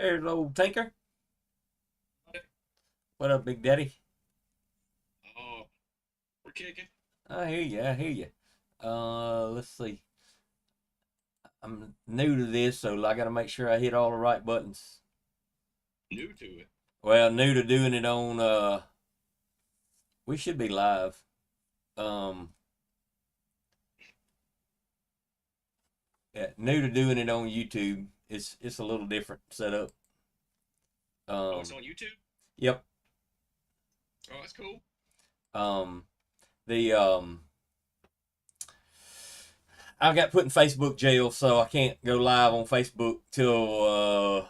There's old Tinker. What up, Big Daddy? Oh, we're kicking. I hear you. I hear you. Let's see. I'm new to this, so I got to make sure I hit all the right buttons. New to it. Well, new to doing it on. We should be live. Um, yeah, new to doing it on YouTube. It's a little different setup. Oh, Um, it's on YouTube? yep. Oh, that's cool. Um, the I got put in Facebook jail, so I can't go live on Facebook till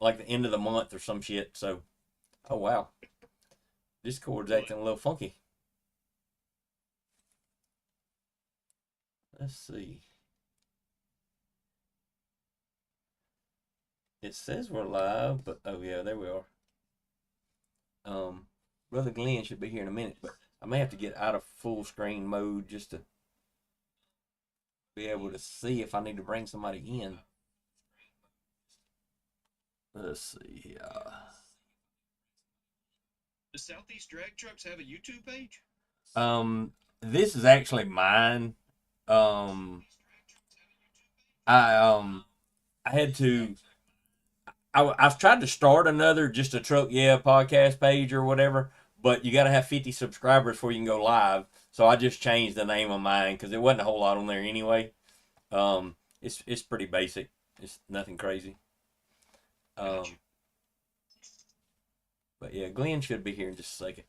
like the end of the month or some shit. So, oh wow, Discord's What? acting a little funky. Let's see. It says we're live, but oh yeah, there we are. Um, Brother Glenn should be here in a minute, but I may have to get out of full screen mode just to be able to see if I need to bring somebody in. Let's see. Does Southeast Drag Trucks have a YouTube page? Um, this is actually mine. Um, I I had to. I've tried to start another just a truck yeah podcast page or whatever, but you got to have 50 subscribers before you can go live. So I just changed the name of mine because there wasn't a whole lot on there anyway. It's pretty basic. It's nothing crazy. Gotcha. Um, but yeah, Glenn should be here in just a second.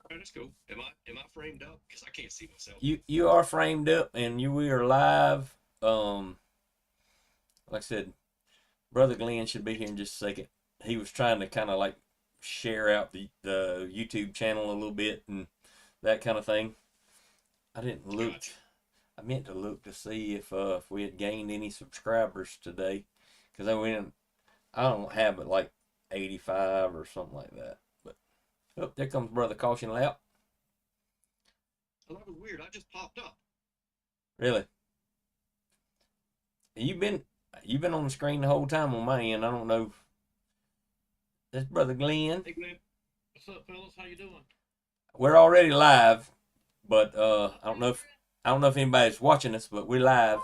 Oh, that's cool. Am I framed up? Because I can't see myself. You are framed up and we are live. Like I said, Brother Glenn should be here in just a second. He was trying to kind of like share out the YouTube channel a little bit and that kind of thing. I didn't look. Gotcha. I meant to look to see if we had gained any subscribers today, because I don't have it like 85 or something like that. But oh, there comes Brother Caution Lap. Oh, that was weird. I just popped up. Really? You've been you've been on the screen the whole time on my end. I don't know. That's Brother Glenn. Hey, Glenn. What's up, fellas? How you doing? We're already live, but I don't know if anybody's watching us, but we're live.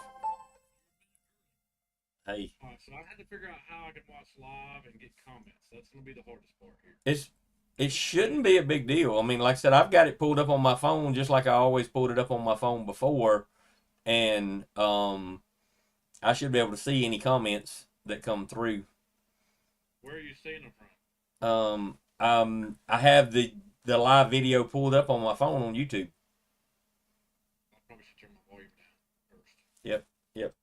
Hey, All right, so I had to figure out how I can watch live and get comments. That's gonna be the hardest part here. it's it shouldn't be a big deal. I mean, like I said, I've got it pulled up on my phone just like I always pulled it up on my phone before, and I should be able to see any comments that come through. Where are you seeing them from? I have the live video pulled up on my phone on YouTube. I probably should turn my volume down first. Yep, yep.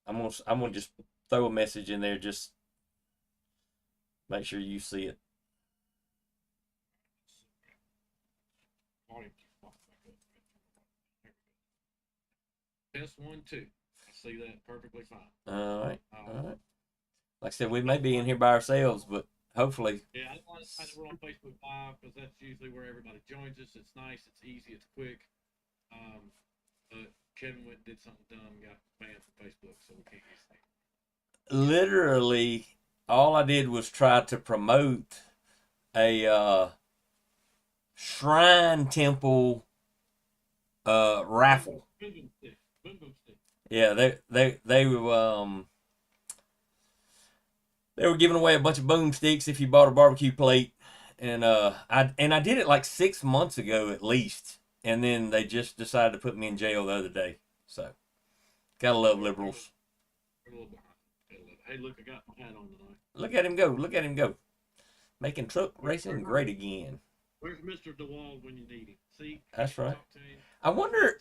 I'm gonna just throw a message in there. Just make sure you see it. Volume keeps popping back up. There we go. Test one, two. I see that perfectly fine. All right, all Um, right. Like I said, we may be in here by ourselves, but hopefully, Yeah, I want to we're on Facebook Live because that's usually where everybody joins us. It's nice, it's easy, it's quick. Um, but Kevin went did something dumb, got banned from Facebook, so we can't use it. literally, all I did was try to promote a shrine temple Boom, raffle. boom, boom stick, boom, boom stick. Yeah, they were giving away a bunch of boomsticks if you bought a barbecue plate, and I did it like 6 months ago at least, and then they just decided to put me in jail the other day. So gotta love liberals. We're a little behind. Hey, look, I got my hat on tonight. Look at him go! Look at him go! Making truck racing great again. Where's Mr. DeWald when you need him? See, That's right. talk to him. I wonder.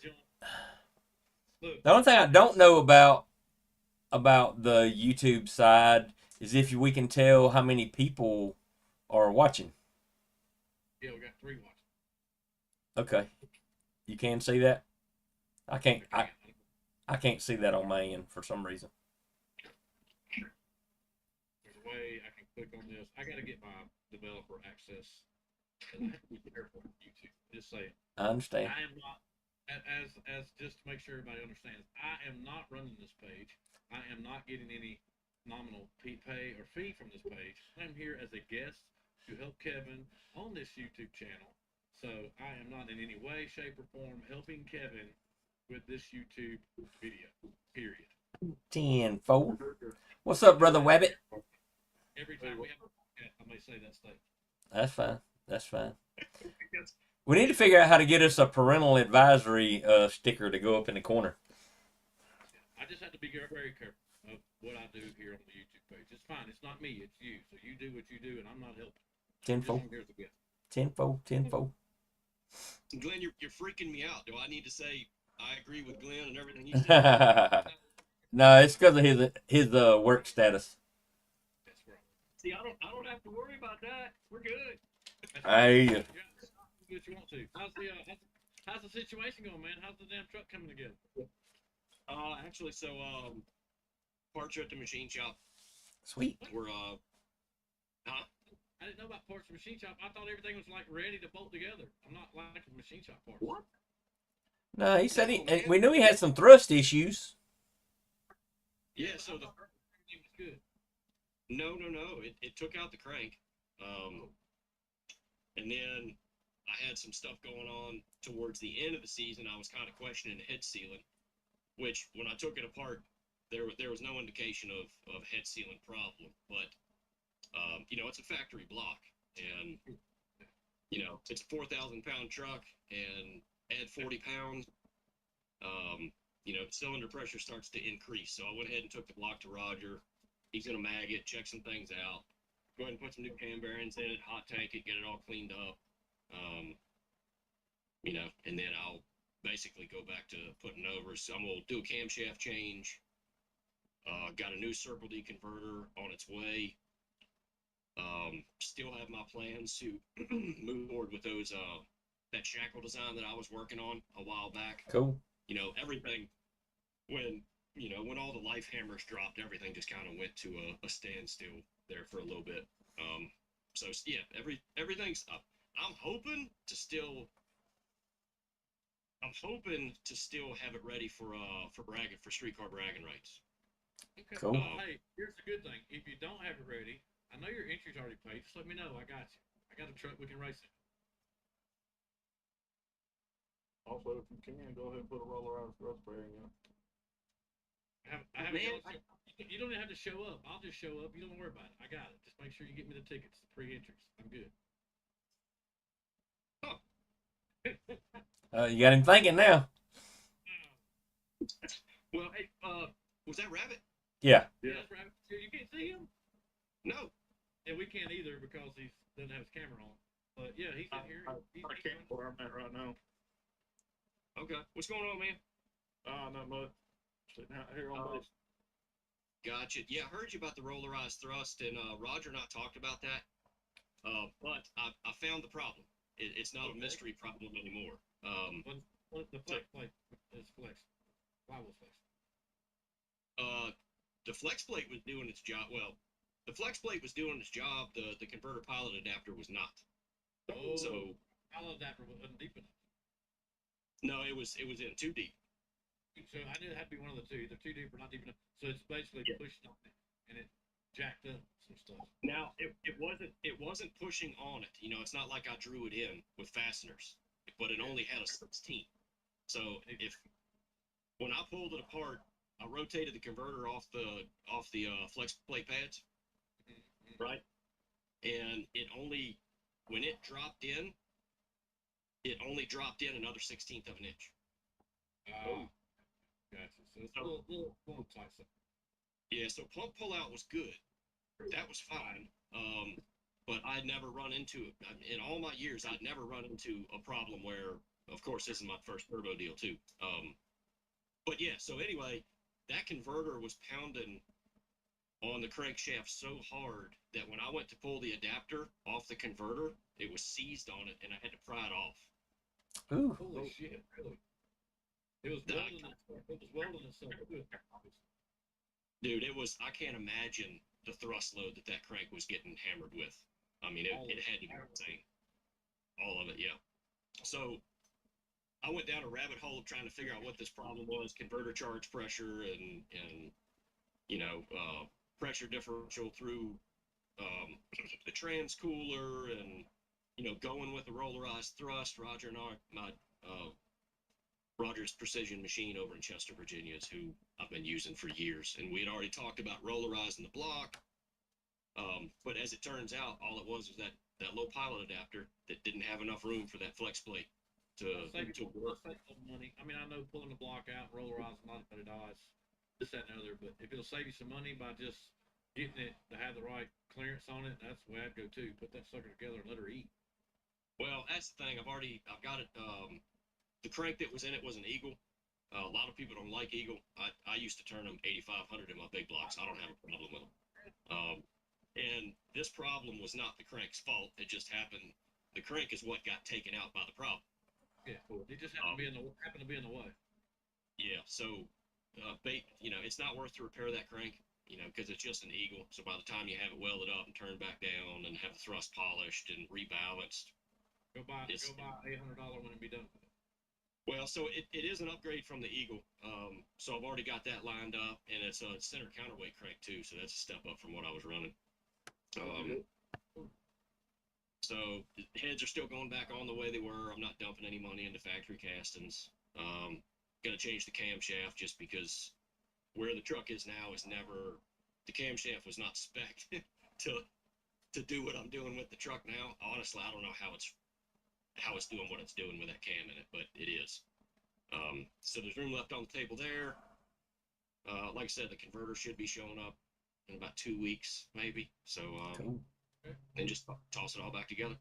Look, The only thing I don't know about the YouTube side is if we can tell how many people are watching. yeah, we got three watching. Okay, you can see that. I can't. I can't see that on my end for some reason. There's a way I can click on this. I got to get my developer access. And I have to be careful with YouTube. Just saying. I understand. I am not as just to make sure everybody understands, I am not running this page. I am not getting any nominal pay or fee from this page. I'm here as a guest to help Kevin on this YouTube channel. So I am not in any way, shape, or form helping Kevin with this YouTube video. Period. 10-4. What's up, brother Wabbit? Every time we have I may say that statement. That's fine. That's fine. We need to figure out how to get us a parental advisory sticker to go up in the corner. I just have to be very careful of what I do here on the YouTube page. It's fine. It's not me. It's you. So you do what you do, and I'm not helping. 10-4. I'm here as a guest. 10-4. 10-4. Glenn, you're freaking me out. Do I need to say I agree with Glenn and everything he said? No, it's because of his work status. That's right. See, I don't have to worry about that. We're good. Hey. Yeah, do what you want to. How's the situation going, man? How's the damn truck coming together? Actually, so parts are at the machine shop. Sweet. We're I didn't know about parts of machine shop. I thought everything was like ready to bolt together. I'm not liking machine shop parts. What? No, he said we knew he had some thrust issues. Yeah, so everything was good. no. It took out the crank. And then I had some stuff going on towards the end of the season. I was kind of questioning the head sealing, which when I took it apart, there was no indication of head sealing problem. But it's a factory block, and it's a 4,000-pound truck, and add 40 pounds, cylinder pressure starts to increase. So I went ahead and took the block to Roger. He's gonna mag it, check some things out, go ahead and put some new cam bearings in it, hot tank it, get it all cleaned up. And then I'll basically go back to putting over. So I'm gonna do a camshaft change. Got a new Circle D converter on its way. Still have my plans to move forward with those that shackle design that I was working on a while back. Cool. Everything when all the life hammers dropped, everything just kind of went to a standstill there for a little bit. So yeah, everything's up. I'm hoping to still have it ready for streetcar bragging rights. Okay. Cool. Hey, here's the good thing. If you don't have it ready, I know your entry's already paid. Just let me know. I got you. I got a truck. We can race it. Also, if you can, go ahead and put a roller out of thrust bearing in. I have Man, you don't even have to show up. I'll just show up. You don't worry about it. I got it. Just make sure you get me the tickets, the pre-entries. I'm good. You got him thinking now. Well, hey, was that Rabbit? Yeah. Yeah, that's right. You can't see him. No. Yeah, we can't either because he doesn't have his camera on. But yeah, he's in here. I can't where I'm at right now. Okay. What's going on, man? Not much. Sitting out here on base. Gotcha. Yeah, I heard you about the rollerize thrust, and Roger and I talked about that. But I found the problem. It's not a mystery problem anymore. The flex plate is flex. Why was flex? The flex plate was doing its job. Well, the flex plate was doing its job. The converter pilot adapter was not. Oh, So pilot adapter wasn't deep enough. no, it was in too deep. So I knew it had to be one of the two, either too deep or not deep enough. So it's basically pushing on it, and it jacked up some stuff. Now it wasn't pushing on it. It's not like I drew it in with fasteners, but it only had a 16. So when I pulled it apart, I rotated the converter off the flex plate pads, right? And when it dropped in, it only dropped in another 1/16 of an inch. Gotcha. So it's a little tight. Yeah, so pump pullout was good. That was fine. But I'd never run into it. In all my years, I'd never run into a problem where, of course, this is my first turbo deal too. But yeah, so anyway, that converter was pounding on the crankshaft so hard that when I went to pull the adapter off the converter, it was seized on it and I had to pry it off. Ooh. Holy shit! Really? It was welding itself. Dude, I can't imagine the thrust load that crank was getting hammered with. I mean, it had to be insane. All of it, yeah. So I went down a rabbit hole of trying to figure out what this problem was, converter charge pressure and you know, pressure differential through the transcooler and, you know, going with the rollerized thrust. Roger and my Rogers Precision Machine over in Chester, Virginia is who I've been using for years. And we had already talked about rollerizing the block. But as it turns out, all it was that low pilot adapter that didn't have enough room for that flex plate to work. Save some money. I mean, I know pulling the block out, rollerizing, not everybody dies, this, that, and the other. But if it'll save you some money by just getting it to have the right clearance on it, that's the way I'd go too. Put that sucker together and let her eat. Well, that's the thing. I've got it. The crank that was in it was an Eagle. A lot of people don't like Eagle. I used to turn them 8,500 in my big blocks. I don't have a problem with them. And this problem was not the crank's fault. It just happened. The crank is what got taken out by the problem. Yeah, it just happened to be in the way. Yeah. So, you know, it's not worth to repair that crank, you know, because it's just an Eagle. So by the time you have it welded up and turned back down and have the thrust polished and rebalanced, Go buy $800 one and be done with it. well, so it is an upgrade from the Eagle. So I've already got that lined up, and it's a center counterweight crank too. So that's a step up from what I was running. So the heads are still going back on the way they were. I'm not dumping any money into factory castings. Gonna change the camshaft just because where the truck is now is never, the camshaft was not spec'd to do what I'm doing with the truck now. Honestly, I don't know how it's doing what it's doing with that cam in it, but it is. So there's room left on the table there. Like I said, the converter should be showing up in about 2 weeks, maybe. So, Cool. and just toss it all back together.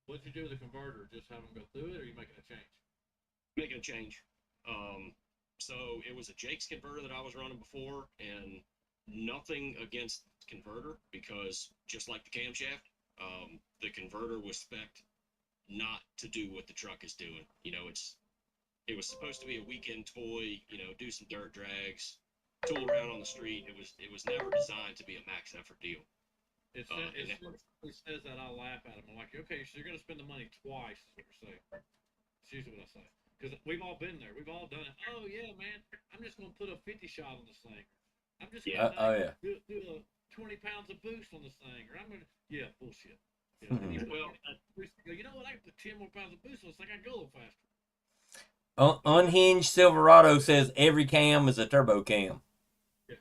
What'd you do with the converter? Just have them go through it, or are you making a change? Making a change. So it was a Jake's converter that I was running before, and nothing against converter because just like the camshaft, the converter was spec'd not to do what the truck is doing. You know, it was supposed to be a weekend toy, you know, do some dirt drags, tool around on the street. It was never designed to be a max effort deal. It says that, I'll laugh at him. I'm like, okay, so you're going to spend the money twice, is what you're saying. That's usually what I say. Because we've all been there. We've all done it. Oh, yeah, man. I'm just going to put a 50 shot on this thing. I'm just going to do a 20 pounds of boost on this thing. Or I'm going to, yeah, bullshit. Yeah, well, you know what? I can put 10 more pounds of boost on this thing. I can go a little faster. Unhinged Silverado says every cam is a turbo cam. Yeah,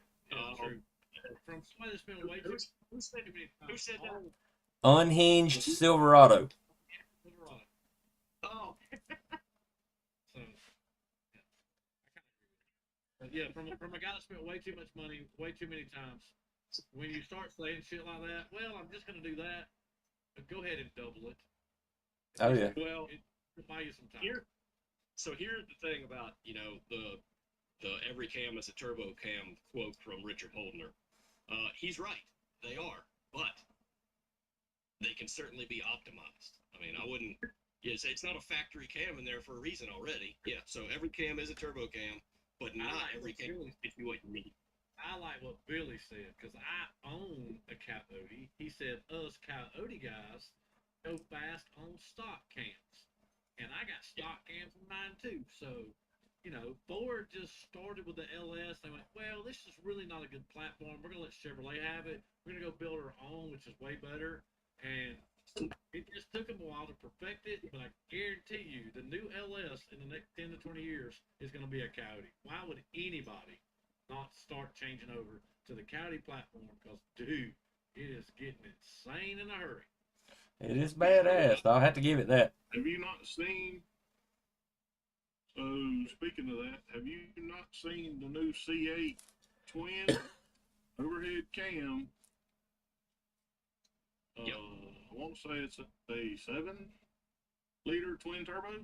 true. From somebody that's been way too many times. Who said that? Unhinged Silverado. Oh. So, yeah, from a guy that spent way too much money, way too many times. When you start saying shit like that, well, I'm just gonna do that. But go ahead and double it. Oh yeah. Well, It'll buy you some time. So here's the thing about, you know, the every cam is a turbo cam quote from Richard Holdner. He's right. They are, but they can certainly be optimized. I mean, I wouldn't. Yes, it's not a factory cam in there for a reason already. Yeah, so every cam is a turbo cam, but not every cam is what you need. I like what Billy said because I own a Coyote. He said us Coyote guys go fast on stock cams, and I got stock cams in mine too. So, you know, Ford just started with the LS. They went, well, this is really not a good platform. We're gonna let Chevrolet have it. We're gonna go build our own, which is way better. And it just took them a while to perfect it, but I guarantee you, the new LS in the next 10 to 20 years is going to be a Coyote. Why would anybody not start changing over to the Coyote platform? Because, dude, it is getting insane in a hurry. It is badass. I'll have to give it that. Have you not seen? So speaking of that, have you not seen the new C8 twin overhead cam? Yep. I want to say it's a 7-liter twin turbo.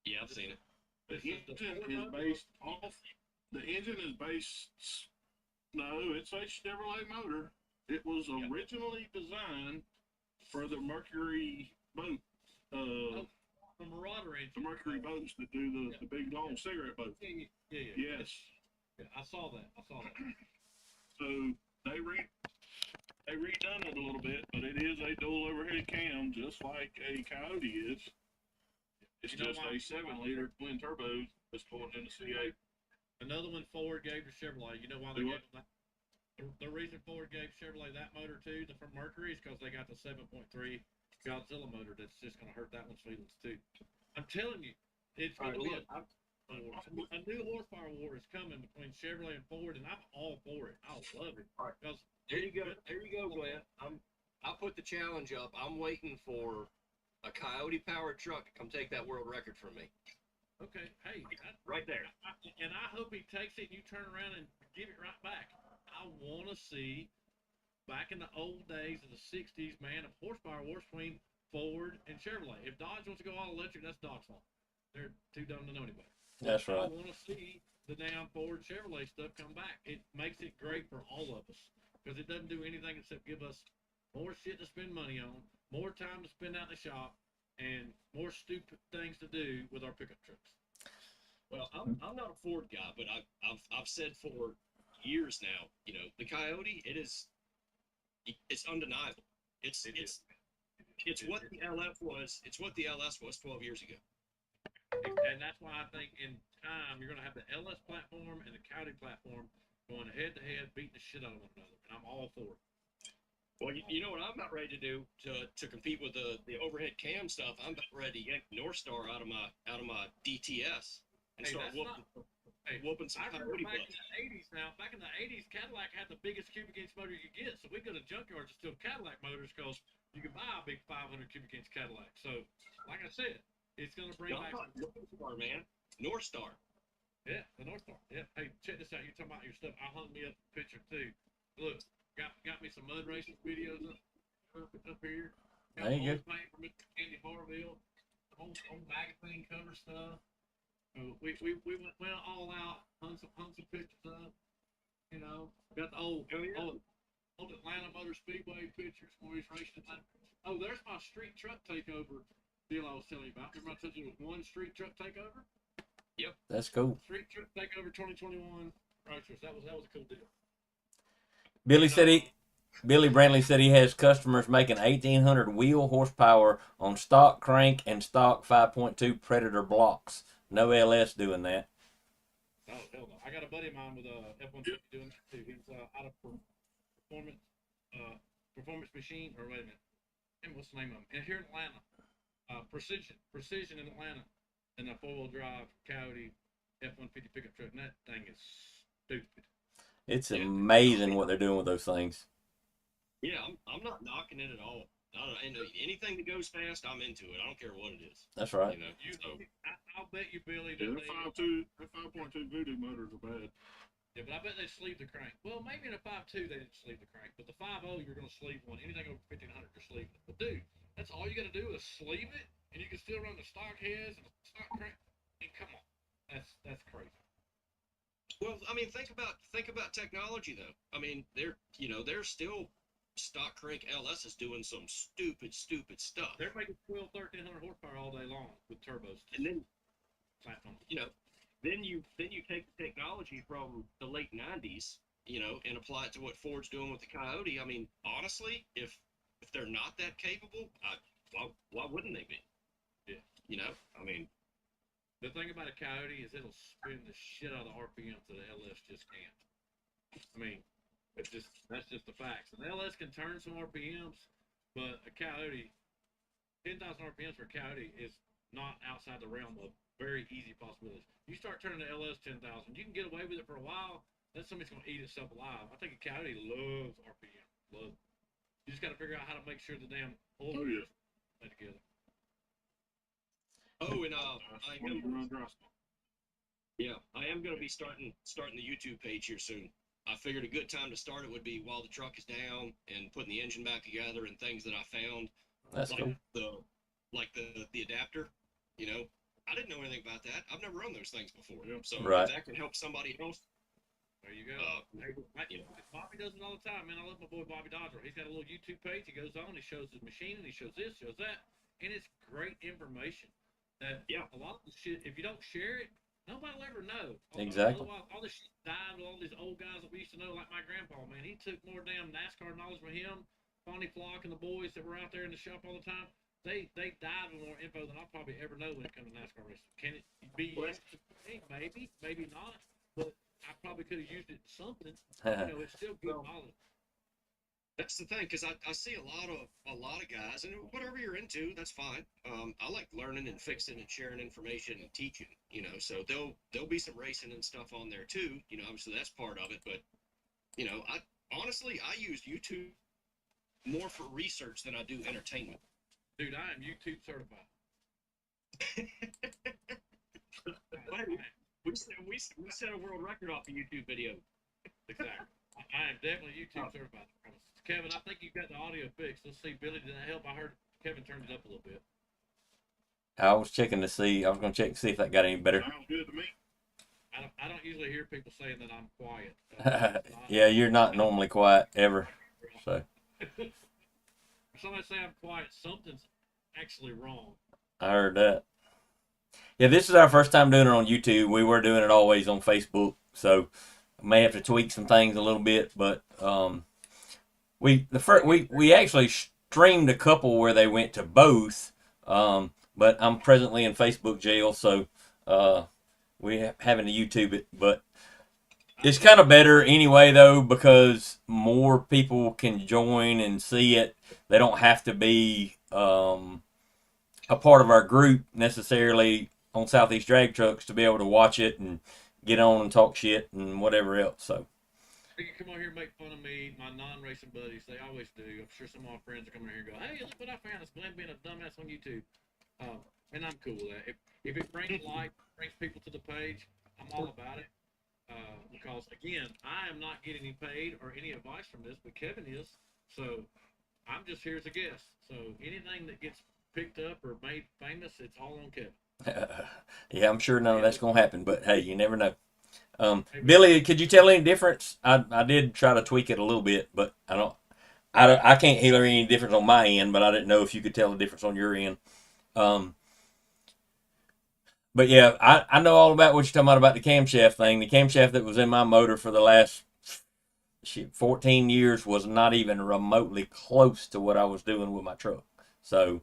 Yeah, I've seen it. The engine is based off. The engine is based. No, it's a Chevrolet motor. It was originally designed for the Mercury boat. The Marauder engine. The Mercury boats that do the big long cigarette boats. Yeah. Yes. Yeah, I saw that. So they redone it a little bit, but it is a dual overhead cam, just like a Coyote is. It's You know just why- a 7-liter twin turbo that's going in the C8. Another one Ford gave to Chevrolet. You know why they Do gave what? them that? The reason Ford gave Chevrolet that motor too, from Mercury, is because they got the 7.3 Godzilla motor that's just going to hurt that one's feelings too. I'm telling you, it's All going right, to be look, I'm, a new horsepower war is coming between Chevrolet and Ford, and I'm all for it. I love it. All right. Because there you go, Glenn. I put the challenge up. I'm waiting for a Coyote powered truck to come take that world record from me. okay, hey, Right there. and I hope he takes it and you turn around and give it right back. I want to see back in the old days of the 60s, man, of horsepower wars between Ford and Chevrolet. If Dodge wants to go all electric, that's Dodge's fault. They're too dumb to know any better. That's I right. want to see the damn Ford Chevrolet stuff come back. It makes it great for all of us because it doesn't do anything except give us more shit to spend money on, more time to spend out in the shop, and more stupid things to do with our pickup trucks. Well, I'm not a Ford guy, but I've said for years now, you know, the Coyote, it's undeniable. It's what the LF was. It's what the LS was 12 years ago. And that's why I think in time you're going to have the LS platform and the Coyote platform going head to head, beating the shit out of one another. And I'm all for it. Well, you know what I'm about ready to do to compete with the overhead cam stuff. I'm about ready to yank North Star out of my DTS and Hey, start that's whooping some I remember Coyote back in butts. the 80s now. Back in the 80s, Cadillac had the biggest cubic inch motor you could get. So we go to junkyards and steal Cadillac motors because you can buy a big 500 cubic inch Cadillac. So, like I said, it's going to bring No, back. North Star, man. North Star. Yeah, the North Star. Yeah. Hey, check this out. You're talking about your stuff. I hung me up a picture too. Look, got me some mud racing videos up here. Got There you old paint from Mr. Andy Harville. Old magazine cover stuff. We went all out, hung some pictures up. You know, got the old Atlanta Motor Speedway pictures when we was racing. Oh, there's my street truck takeover deal I was telling you about. Remember I told you it was one street truck takeover? That's cool. Street truck takeover 2021 Roachers. That was a cool deal. Billy Brantley said he has customers making 1,800 wheel horsepower on stock crank and stock 5.2 Predator blocks. No LS doing that. Oh hell no! I got a buddy of mine with a F-150 doing that too. He's out of performance machine, or wait a minute, and what's the name of him? And here in Atlanta, Precision in Atlanta, and a 4-wheel drive Coyote F-150 pickup truck. And that thing is stupid. It's amazing what they're doing with those things. Yeah, I'm not knocking it at all. And anything that goes fast, I'm into it. I don't care what it is. That's right. You know. So, I'll bet you, Billy, Yeah, that the 5.2 Voodoo motors are bad. yeah, but I bet they sleeve the crank. Well, maybe in a 5.2 they didn't sleeve the crank, but the 5.0 you're going to sleeve one. Anything over 1,500 you're sleeving it. But dude, that's all you got to do is sleeve it, and you can still run the stock heads and the stock crank. And come on, that's crazy. well, I mean, think about technology though. I mean, there's still stock crank LSs doing some stupid stuff. They're making 1,300 horsepower all day long with turbos. And then Platform. then you take the technology from the late '90s, and apply it to what Ford's doing with the Coyote. I mean, honestly, if they're not that capable, why wouldn't they be? Yeah. I mean, The thing about a Coyote is it'll spin the shit out of the RPMs that the LS just can't. I mean, that's just the facts. And the LS can turn some RPMs, but a Coyote, 10,000 RPMs for a Coyote is not outside the realm of very easy possibilities. You start turning the LS 10,000, you can get away with it for a while. Then somebody's going to eat itself alive. I think a Coyote loves RPM. Loves. You just got to figure out how to make sure the damn oil Oh, yeah. play together. oh, and When you run dry spot. I am going to be starting the YouTube page here soon. I figured a good time to start it would be while the truck is down and putting the engine back together and things that I found. That's like cool. the adapter. I didn't know anything about that. I've never run those things before. Yeah. So Right. if that can help somebody else, There you go. you know. Bobby does it all the time, man. I love my boy Bobby Dodger. He's got a little YouTube page. He goes on, he shows his machine, and he shows this, shows that, and it's great information. That a lot of the shit, if you don't share it, nobody will ever know. Exactly. Otherwise, all this shit died with all these old guys that we used to know, like my grandpa, man. He took more damn NASCAR knowledge from him, Bonnie Flock, and the boys that were out there in the shop all the time. they dive in more info than I'll probably ever know when it comes to NASCAR racing. Can it be Well, used to me? Maybe not. But I probably could have used it to something. You know, it's still good knowledge. That's the thing, because I see a lot of guys, and whatever you're into, that's fine. I like learning and fixing and sharing information and teaching, So there'll be some racing and stuff on there too. Obviously that's part of it, but I honestly I use YouTube more for research than I do entertainment. Dude, I am YouTube certified. We set a world record off a YouTube video. Exactly. I am definitely YouTube certified. I promise. Kevin, I think you got the audio fixed. Let's see, Billy, did that help? I heard Kevin turned it up a little bit. I was checking to see. I was going to check to see if that got any better. Sounds good to me. I don't usually hear people saying that I'm quiet. Yeah, you're not normally quiet ever. So If somebody say I'm quiet, something's actually wrong. I heard that. Yeah, this is our first time doing it on YouTube. We were doing it always on Facebook, so I may have to tweak some things a little bit. But we actually streamed a couple where they went to both. But I'm presently in Facebook jail, so we having to YouTube it. But it's kind of better anyway, though, because more people can join and see it. They don't have to be a part of our group necessarily on Southeast Drag Trucks to be able to watch it and get on and talk shit and whatever else. So You can come on here and make fun of me, my non-racing buddies. They always do. I'm sure some of my friends are coming here and go, "Hey, look what I found! It's Glenn being a dumbass on YouTube." And I'm cool with that. If it brings light, brings people to the page, I'm all about it. Because again, I am not getting any paid or any advice from this, but Kevin is. So I'm just here as a guest. So anything that gets picked up or made famous, it's all on Kevin. yeah, I'm sure none of that's gonna happen. But hey, you never know. Billy, could you tell any difference? I did try to tweak it a little bit, but I can't hear any difference on my end. But I didn't know if you could tell the difference on your end. But yeah, I know all about what you're talking about the camshaft thing. The camshaft that was in my motor for the last 14 years was not even remotely close to what I was doing with my truck. So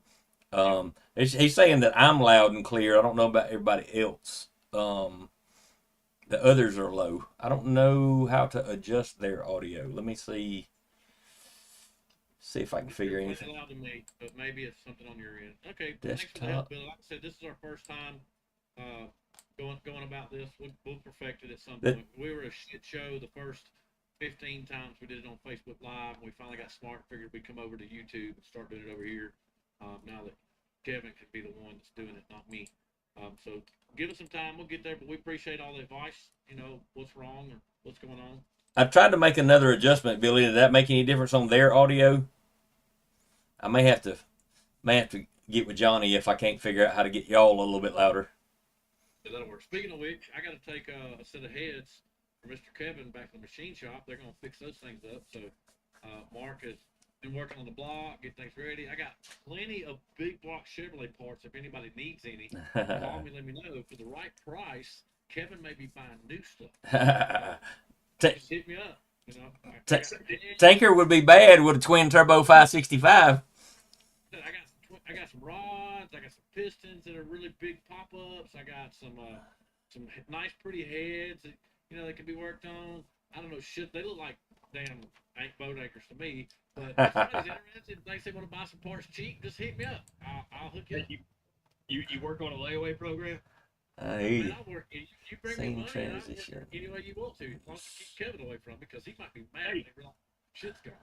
he's saying that I'm loud and clear. I don't know about everybody else. The others are low. I don't know how to adjust their audio. Let me see if I can figure It's anything. loud to me, but maybe it's something on your end. Okay, thanks for the Desktop. help, Bill. Like I said, this is our first time going about this. We'll perfect it at some point. We were a shit show the first 15 times we did it on Facebook Live, and we finally got smart and figured we'd come over to YouTube and start doing it over here. Now that Kevin could be the one that's doing it, not me. So give us some time. We'll get there, but we appreciate all the advice. What's wrong or what's going on. I tried to make another adjustment, Billy. Did that make any difference on their audio? I may have to get with Johnny if I can't figure out how to get y'all a little bit louder. Yeah, that'll work. Speaking of which, I got to take a set of heads for Mr. Kevin back to the machine shop. They're going to fix those things up. So Mark has been working on the block, get things ready. I got plenty of big block Chevrolet parts if anybody needs any. Call me, let me know. For the right price, Kevin may be buying new stuff. Just hit me up. Tanker would be bad with a twin turbo 565. I got some rods. I got some pistons that are really big pop-ups. I got some nice, pretty heads that they can be worked on. I don't know shit. They look like damn boat anchors to me. But if somebody's interested, they want to buy some parts cheap, just hit me up. I'll hook you up. You work on a layaway program? Man, I'll work. You bring me Same money, transition. any way you want to. As long as you keep Kevin away from me, because he might be mad when they realize shit's gone.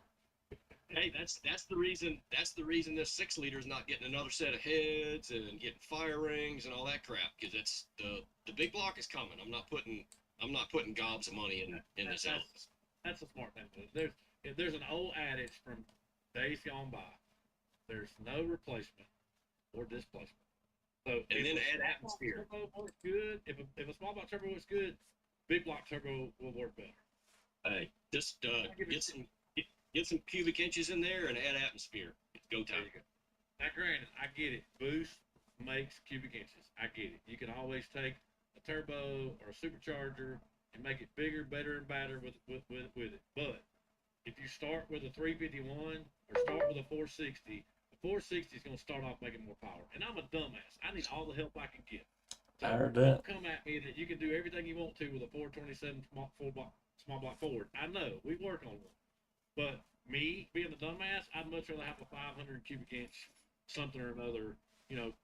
Hey, that's the reason this 6-liter is not getting another set of heads and getting fire rings and all that crap, because it's the big block is coming. I'm not putting gobs of money in this house. That's a smart thing to do. There's an old adage from days gone by. There's no replacement or displacement. So And then add atmosphere. Turbo works good. If a small block turbo works good, big block turbo will work better. Hey, just get some cubic inches in there and add atmosphere. It's go There time. you go. Now, granted, I get it. Boost makes cubic inches. I get it. You can always take a turbo or a supercharger and make it bigger, better, and badder with it. But if you start with a 351 or start with a 460, The 460 is going to start off making more power. And I'm a dumbass. I need all the help I can get. So I heard don't that. come at me that you can do everything you want to with a 427 small block Ford. I know. We work on one. But me, being the dumbass, I'd much rather have a 500 cubic inch something or another,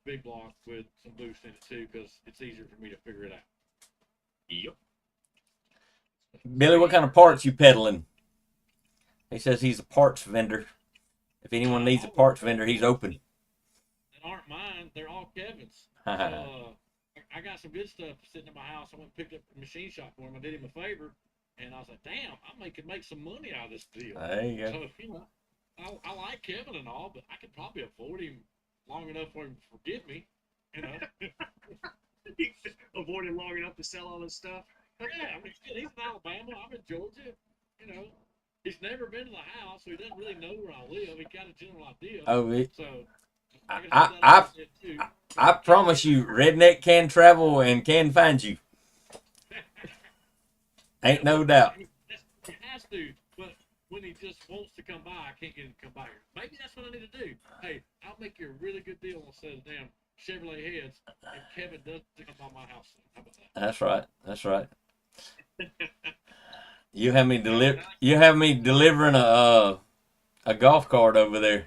big block with some boost in it too, because it's easier for me to figure it out. Yep. Billy, what kind of parts you peddling? He says he's a parts vendor. If anyone needs a parts vendor, he's open. That aren't mine. They're all Kevin's. So, I got some good stuff sitting in my house. I went and picked up a machine shop for him. I did him a favor, and I was like, damn, I could make some money out of this deal. There you go. So, I like Kevin and all, but I could probably afford him long enough for him to forgive me. Avoid him long enough to sell all this stuff. Yeah, I mean, shit, he's in Alabama. I'm in Georgia. He's never been to the house, so he doesn't really know where I live. He got a general idea. Oh, So, I promise you, Redneck can travel and can find you. Ain't no doubt. He has to, but when he just wants to come by, I can't get him to come by here. Maybe that's what I need to do. Hey, I'll make you a really good deal on a set of damn Chevrolet heads if Kevin does come by my house. How about that? That's right. That's right. You have me delivering a golf cart over there.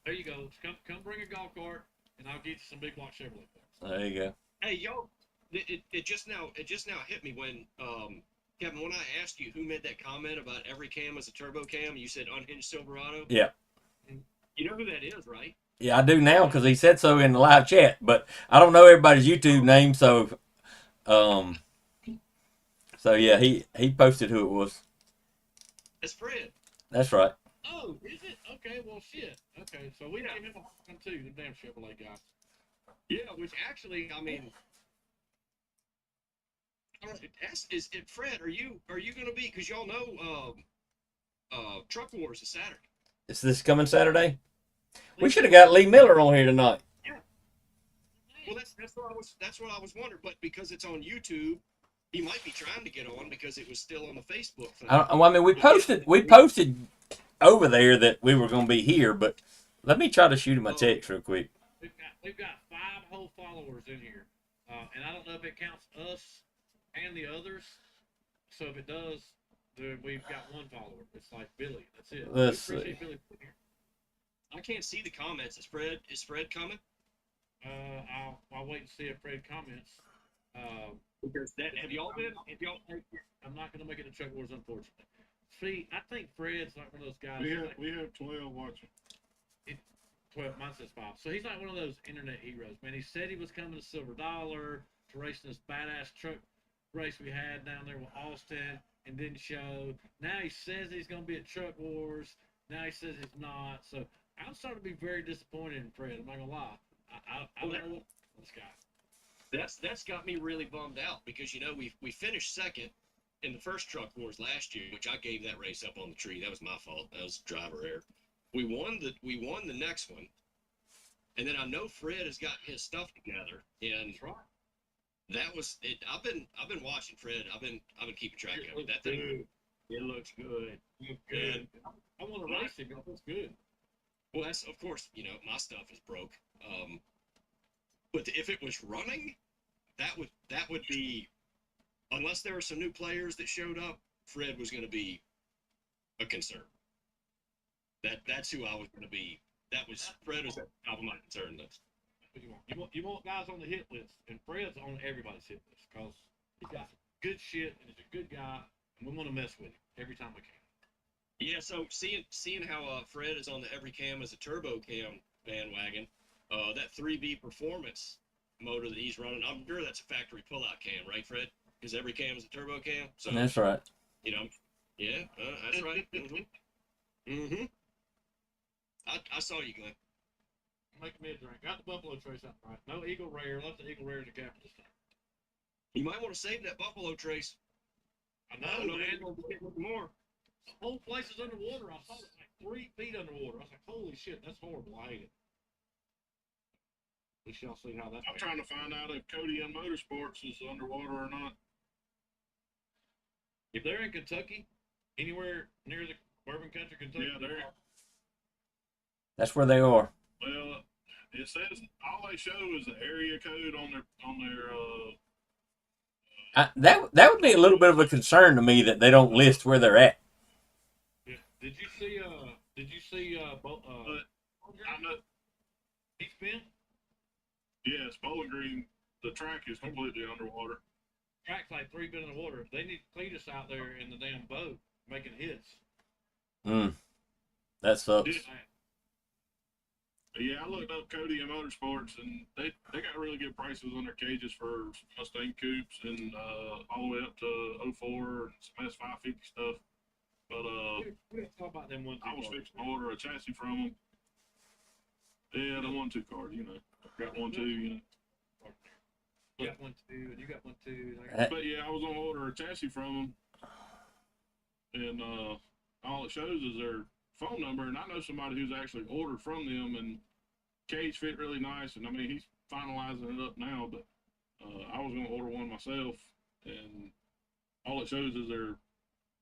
There you go. Come bring a golf cart, and I'll get you some big block Chevrolet parts. There you go. Hey, yo, it just now hit me when Kevin, when I asked you who made that comment about every cam is a turbo cam, you said unhinged Silverado. Yeah. You know who that is, right? Yeah, I do now because he said so in the live chat. But I don't know everybody's YouTube name, so yeah, he posted who it was. It's Fred. That's right. Oh, is it? Okay, well, shit. Okay, so we gave him a hard time too, the damn Chevrolet guys. Yeah, which actually, I mean, is it Fred? Are you gonna be? Because y'all know, Truck Wars is Saturday. Is this coming Saturday? We should have got Lee Miller on here tonight. Yeah. Well, that's what I was wondering, but because it's on YouTube, he might be trying to get on because it was still on the Facebook thing. I mean, we posted over there that we were going to be here, but let me try to shoot him a text real quick. We've got 5 whole followers in here, and I don't know if it counts us and the others. So if it does, then we've got 1 follower. It's like Billy. That's it. Let's we appreciate see. Billy being here. I can't see the comments. Is Fred coming? I'll wait and see if Fred comments. Because have y'all been? I'm not going to make it to Truck Wars, unfortunately. See, I think Fred's like one of those guys. We have 12 watching. 12, mine says 5. So he's like one of those internet heroes, man. He said he was coming to Silver Dollar to race this badass truck race we had down there with Austin and didn't show. Now he says he's going to be at Truck Wars. Now he says he's not. So I'm starting to be very disappointed in Fred. I'm not going to lie. I don't know this guy. That's got me really bummed out because we finished second in the first Truck Wars last year, which I gave that race up on the tree. That was my fault. That was driver error. We won the next one, and then I know Fred has got his stuff together, and That's right. that was it. I've been watching Fred. I've been keeping track of it. That thing, it looks good. Good. I want to race him. It looks good. Well, that's of course my stuff is broke. But if it was running, that would be, unless there were some new players that showed up, Fred was going to be a concern. That's who I was going to be. Fred was top of my concern list. You want guys on the hit list, and Fred's on everybody's hit list because he's got some good shit and he's a good guy, and we want to mess with him every time we can. Yeah, so seeing how Fred is on the every cam as a turbo cam bandwagon, that 3B performance motor that he's running, I'm sure that's a factory pullout cam, right, Fred? Because every cam is a turbo cam. So That's right. Yeah, that's right. Mm-hmm. I saw you, Glenn. Making me a drink. Got the Buffalo Trace out right. No Eagle Rare. Left the Eagle Rare as a captain this time. You might want to save that Buffalo Trace. I I don't know, know, man. man. Get looking more. The whole place is underwater. I saw it like 3 feet underwater. I was like, holy shit, that's horrible. I hate it. We shall see how that I'm trying to find out if Cody and Motorsports is underwater or not. If they're in Kentucky, anywhere near the Bourbon Country, Kentucky, Yeah, they're. That's where they are. Well, it says all they show is the area code on their That would be a little bit of a concern to me that they don't list where they're at. Yeah. Did you see? but I know, He's been yes, Bowling Green, the track is completely underwater. track's like 3 feet in the water. They need Cletus out there in the damn boat making hits. Mm, that sucks. Yeah, I looked up Cody and Motorsports, and they got really good prices on their cages for Mustang coupes and all the way up to 04 and some S550 stuff. But We don't talk about them one. I was fixing to order a chassis from them. Yeah, the 1-2 card, you know, got 1-2, you know. You got 1, 2, and you got 1, 2. And I That- got, But yeah, I was gonna order a chassis from them, and all it shows is their phone number, and I know somebody who's actually ordered from them, and cage fit really nice, and I mean he's finalizing it up now, but I was gonna order one myself, and all it shows is their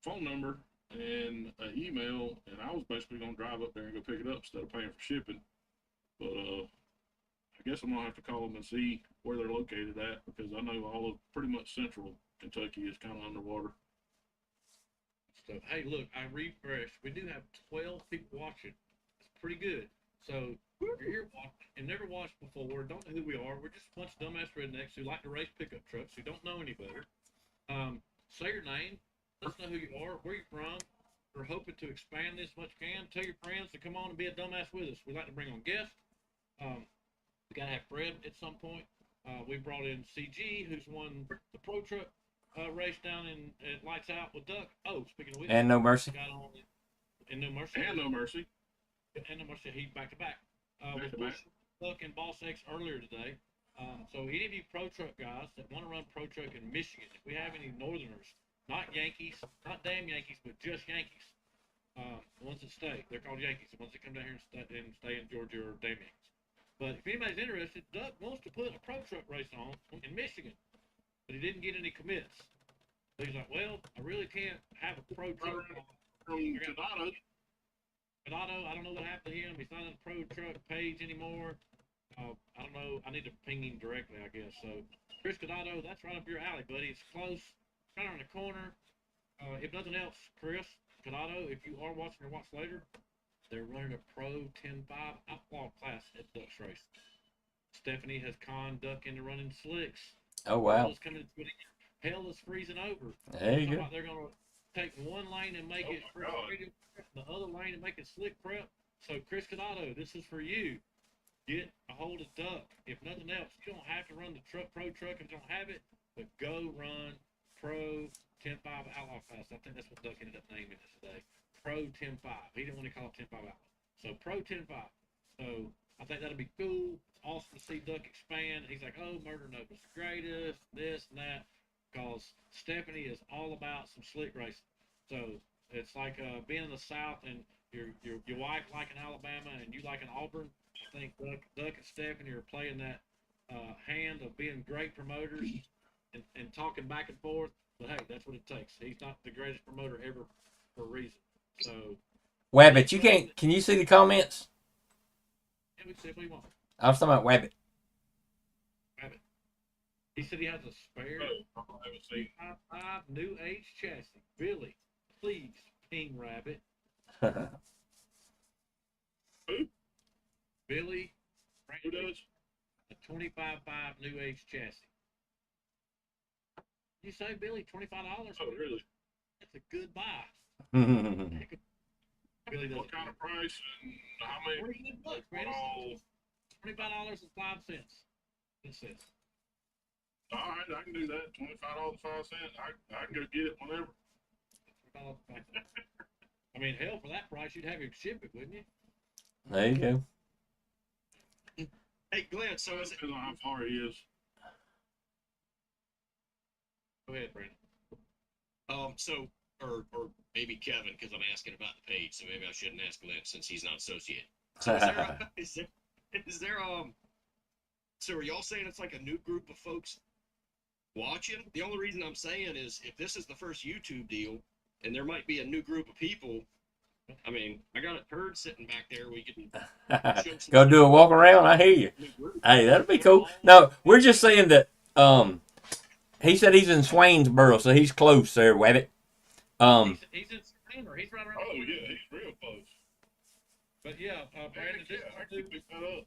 phone number and an email, and I was basically gonna drive up there and go pick it up instead of paying for shipping, but I guess I'm gonna have to call them and see where they're located at, because I know all of pretty much central Kentucky is kind of underwater. so hey, look, I refreshed. We do have 12 people watching. It's pretty good. So if you're here watching and never watched before, don't know who we are. We're just a bunch of dumbass rednecks who like to race pickup trucks, who don't know any better. Say your name. Let us know who you are, where you're from. We're hoping to expand this much we can. Tell your friends to come on and be a dumbass with us. We like to bring on guests. We gotta have Fred at some point. We brought in CG, who's won the Pro Truck race down at Lights Out with Duck. Oh, speaking of which, And No Mercy. got on and No Mercy. And No Mercy. And No Mercy, he back to back. With Back-to-back. Duck and Boss X earlier today. So any of you Pro Truck guys that want to run Pro Truck in Michigan, if we have any Northerners, not Yankees, not damn Yankees, but just Yankees, the ones that stay, they're called Yankees. The ones that come down here and stay in Georgia are damn Yankees. But if anybody's interested, Duck wants to put a Pro Truck race on in Michigan, but he didn't get any commits. So he's like, well, I really can't have a Pro Truck. From Cadado. I don't know what happened to him. He's not on the Pro Truck page anymore. I don't know. I need to ping him directly, I guess. So, Chris Cadado, that's right up your alley, buddy. It's close. Right around the corner. If nothing else, Chris Cadado, if you are watching or watch later, they're running a Pro 10-5 Outlaw class at Duck's race. Stephanie has conned Duck into running slicks. Oh wow. Hell's coming to it. Hell is freezing over. There you go. They're going to take one lane and make it my God. fresh, the other lane and make it slick prep. So, Chris Cadado, this is for you. Get a hold of Duck. If nothing else, you don't have to run the Pro Truck if you don't have it, but go run Pro 10-5 Outlaw class. I think that's what Duck ended up naming it today. Pro 10-5. He didn't want to call it 10-5 Outlaw. So Pro 10-5. So I think that'll be cool. It's awesome to see Duck expand. He's like, oh, Murder Nova's the greatest, this and that. Because Stephanie is all about some slick racing. So it's like being in the South and your wife like in Alabama and you like in Auburn. I think Duck and Stephanie are playing that hand of being great promoters and talking back and forth. But hey, that's what it takes. He's not the greatest promoter ever for a reason. So, Wabbit, you can't. Can you see the comments? yeah, we said we want. I was talking about Wabbit. He said he has a spare I haven't seen. 5 new age chassis. Billy, please ping Rabbit. Billy, Who does? a 25.5 new age chassis. You say, Billy, $25? Oh, really? That's a good buy. Billy doesn't. What kind of price and how many? $40 bucks, man. Oh, $25.05. It says. all right, I can do that. $25.05. I can go get it whenever. I mean, hell, for that price, you'd have him ship it, wouldn't you? There you go. Hey, Glenn, so is it, Depends on how far he is. Go ahead, Brandon. or maybe Kevin, because I'm asking about the page, so maybe I shouldn't ask Glenn since he's not associated. So is there so are y'all saying it's like a new group of folks watching? The only reason I'm saying is if this is the first YouTube deal and there might be a new group of people I mean, I got a herd sitting back there. We can show some Go do a walk around. I hear you. Hey, that'd be cool. No, we're just saying that. He said he's in Swainsboro, so he's close there, Wabbit. He's in September. He's right around Oh the corner. yeah, he's real close. But yeah, Brandon, Heck yeah, I can pick that up.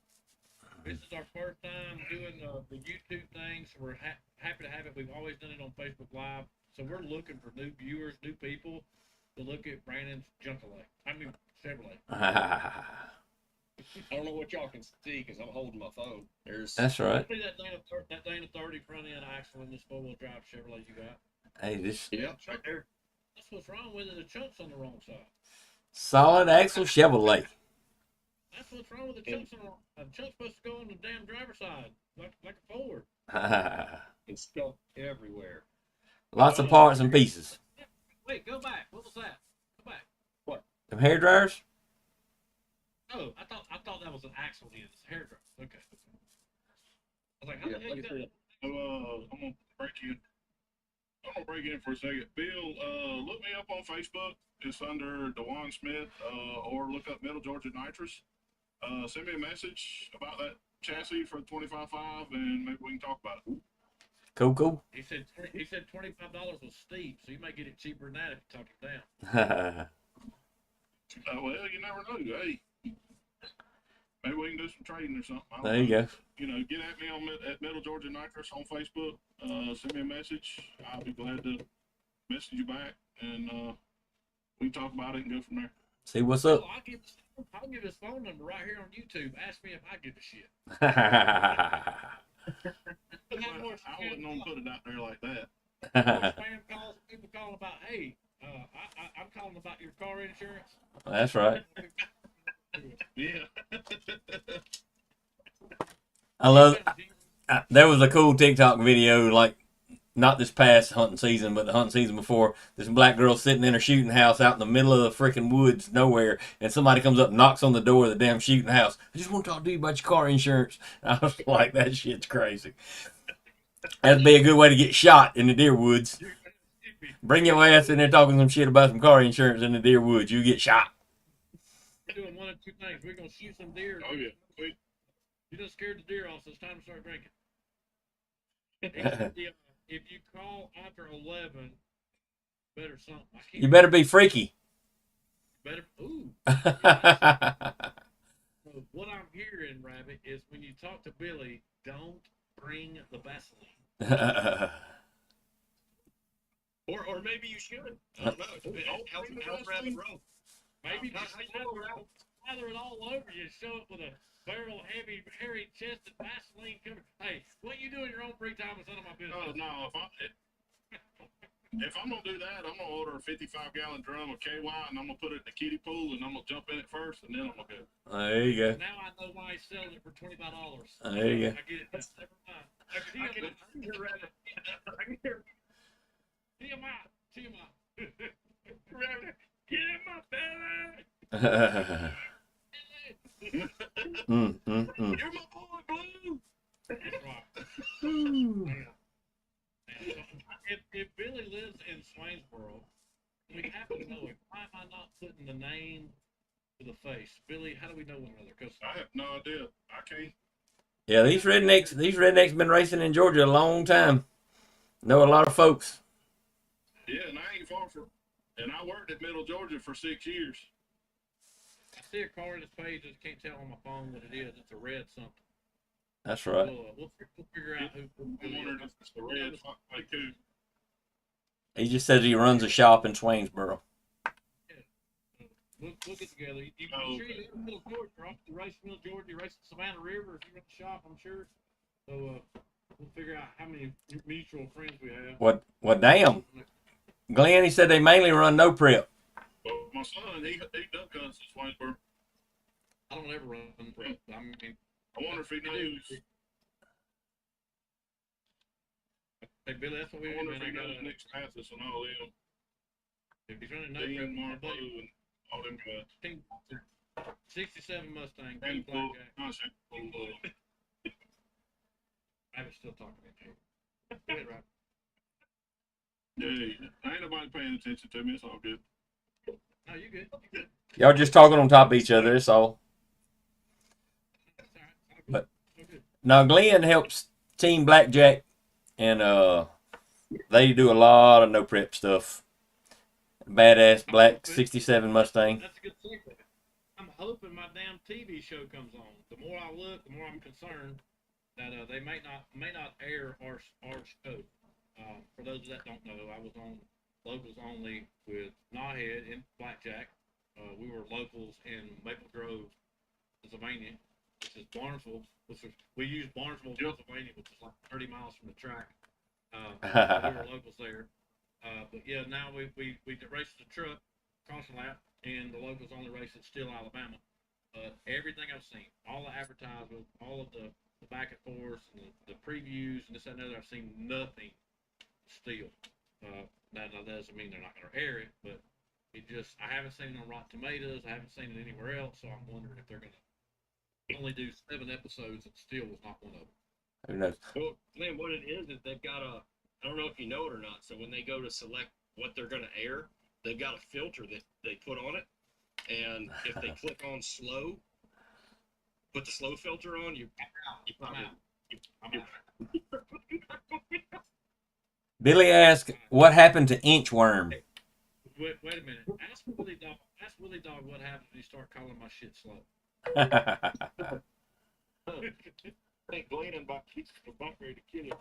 this is our first time doing the YouTube thing, so we're happy to have it. We've always done it on Facebook Live, so we're looking for new viewers, new people to look at Brandon's Chevrolet. Chevrolet. I don't know what y'all can see because I'm holding my phone. There's That's right. See that Dana 30 front end axle in this 4-wheel drive Chevrolet you got? Hey, this yeah, it's right there. That's what's wrong with it. The chunk's on the wrong side. solid axle Chevrolet. That's what's wrong with the chunks on the wrong. The chunk's supposed to go on the damn driver's side, like a Ford. It's stuff everywhere. Lots of parts and pieces. Wait, go back. What was that? Go back. Them hair dryers? Oh, I thought that was an axle in his hair dryer. Okay. I was like, how Yeah, the hell like you I got said, I'm gonna break in. I'm gonna break in for a second. Bill, look me up on Facebook. It's under Dewan Smith, or look up Middle Georgia Nitrous. Send me a message about that chassis for the 25.5, and maybe we can talk about it. Cool. He said $25 was steep, so you might get it cheaper than that if you talk it down. Well, you never know. Hey, maybe we can do some trading or something. I don't There you know. go. You know, get at me at Middle Georgia Nitrous on Facebook. Send me a message. I'll be glad to message you back, and we can talk about it and go from there. See what's up. I'll give his phone number right here on YouTube. Ask me if I give a shit. I wouldn't want to put it out there like that. Spam calls, people calling about, hey, I'm calling about your car insurance. That's right. Yeah. I love. There was a cool TikTok video, like not this past hunting season, but the hunting season before. This black girl sitting in her shooting house out in the middle of the freaking woods, nowhere, and somebody comes up, and knocks on the door of the damn shooting house. I just want to talk to you about your car insurance. I was like, that shit's crazy. That'd be a good way to get shot in the deer woods. Bring your ass in there talking some shit about some car insurance in the deer woods. You get shot. We're doing one of two things. We're gonna shoot some deer. Oh yeah. Sweet. You just scared the deer off, so it's time to start drinking. If you call after 11, better something. I can't. You better be freaky. Better. Ooh. So what I'm hearing, Rabbit, is when you talk to Billy, don't bring the Vaseline. Or maybe you should. I don't know. How's Rabbit roll? Maybe just lather it all over you and show up with a barrel of heavy, hairy chested Vaseline cover. Hey, what you do in your own free time is none of my business. Oh no, if I'm gonna do that, I'm gonna order a 55-gallon drum of KY, and I'm gonna put it in the kiddie pool, and I'm gonna jump in it first, and then I'm gonna go. There you go. Now I know why he's selling it for $25. There you go. I get it. Never mind. I can hear Rabbit. I can hear TMI. Rabbit, get in my belly. You're my boy, Blue. That's right. If Billy lives in Swainsboro, we have to know it. Why am I not putting the name to the face? Billy, how do we know one another? Because I have no idea. I can't. Yeah, these rednecks been racing in Georgia a long time. Know a lot of folks. Yeah, and I ain't far from. And I worked at Middle Georgia for 6 years. I see a car in this page. I just can't tell on my phone what it is. It's a red something. That's right. We'll figure out who. I'm wondering if it's the red like who. He just says he runs a shop in Swainsboro. We'll get together. You Oh, sure you live in Middle Georgia, right? You race in Middle Georgia, you race the Savannah River, if you run the shop, I'm sure. So we'll figure out how many mutual friends we have. What damn. Glenn, he said they mainly run no prep. But my son, he duck hunts in Swainsboro. I don't ever run prep. I mean, I wonder if he knows. hey Billy, that's what we I do, wonder man. if he knows Nick Mathis and all them. If he's running no Dean prep, my Marlowe buddy, and all them guys. 67 Mustang, And Black full, Jack. not saying full, I was still talking to you. Go ahead, Rob. yeah, ain't nobody paying attention to me. It's all good. Oh, you good? You good? Y'all just talking on top of each other. That's all. That's all right. All good. But- All good. Now Glenn helps Team Blackjack, and they do a lot of no prep stuff. Badass black '67 Mustang. That's a good segue. I'm hoping my damn TV show comes on. The more I look, the more I'm concerned that they may not air our show. For those that don't know, I was on locals only with Gnawhead and Blackjack. We were locals in Maple Grove, Pennsylvania, which is Barnesville. We use Barnesville, Pennsylvania, which is like 30 miles from the track. We were locals there. But yeah, now we race the truck, caution lap, and the locals only race at Steele, Alabama. Everything I've seen, all the advertisements, all of the back and forth, and the previews, and this and that, I've seen nothing Steele. That doesn't mean they're not going to air it, but I haven't seen it on Rotten Tomatoes. I haven't seen it anywhere else, so I'm wondering if they're going to only do 7 episodes, and Steele was not one of them. Who knows? Well, man, what it is they've got I don't know if you know it or not. So when they go to select what they're going to air, they've got a filter that they put on it. And if they click on slow, put the slow filter on, you probably. I'm out. Billy asked, "What happened to Inchworm?" Wait a minute. Ask Willie Dog what happens when you start calling my shit slow. I think Glenn about ready to kill him.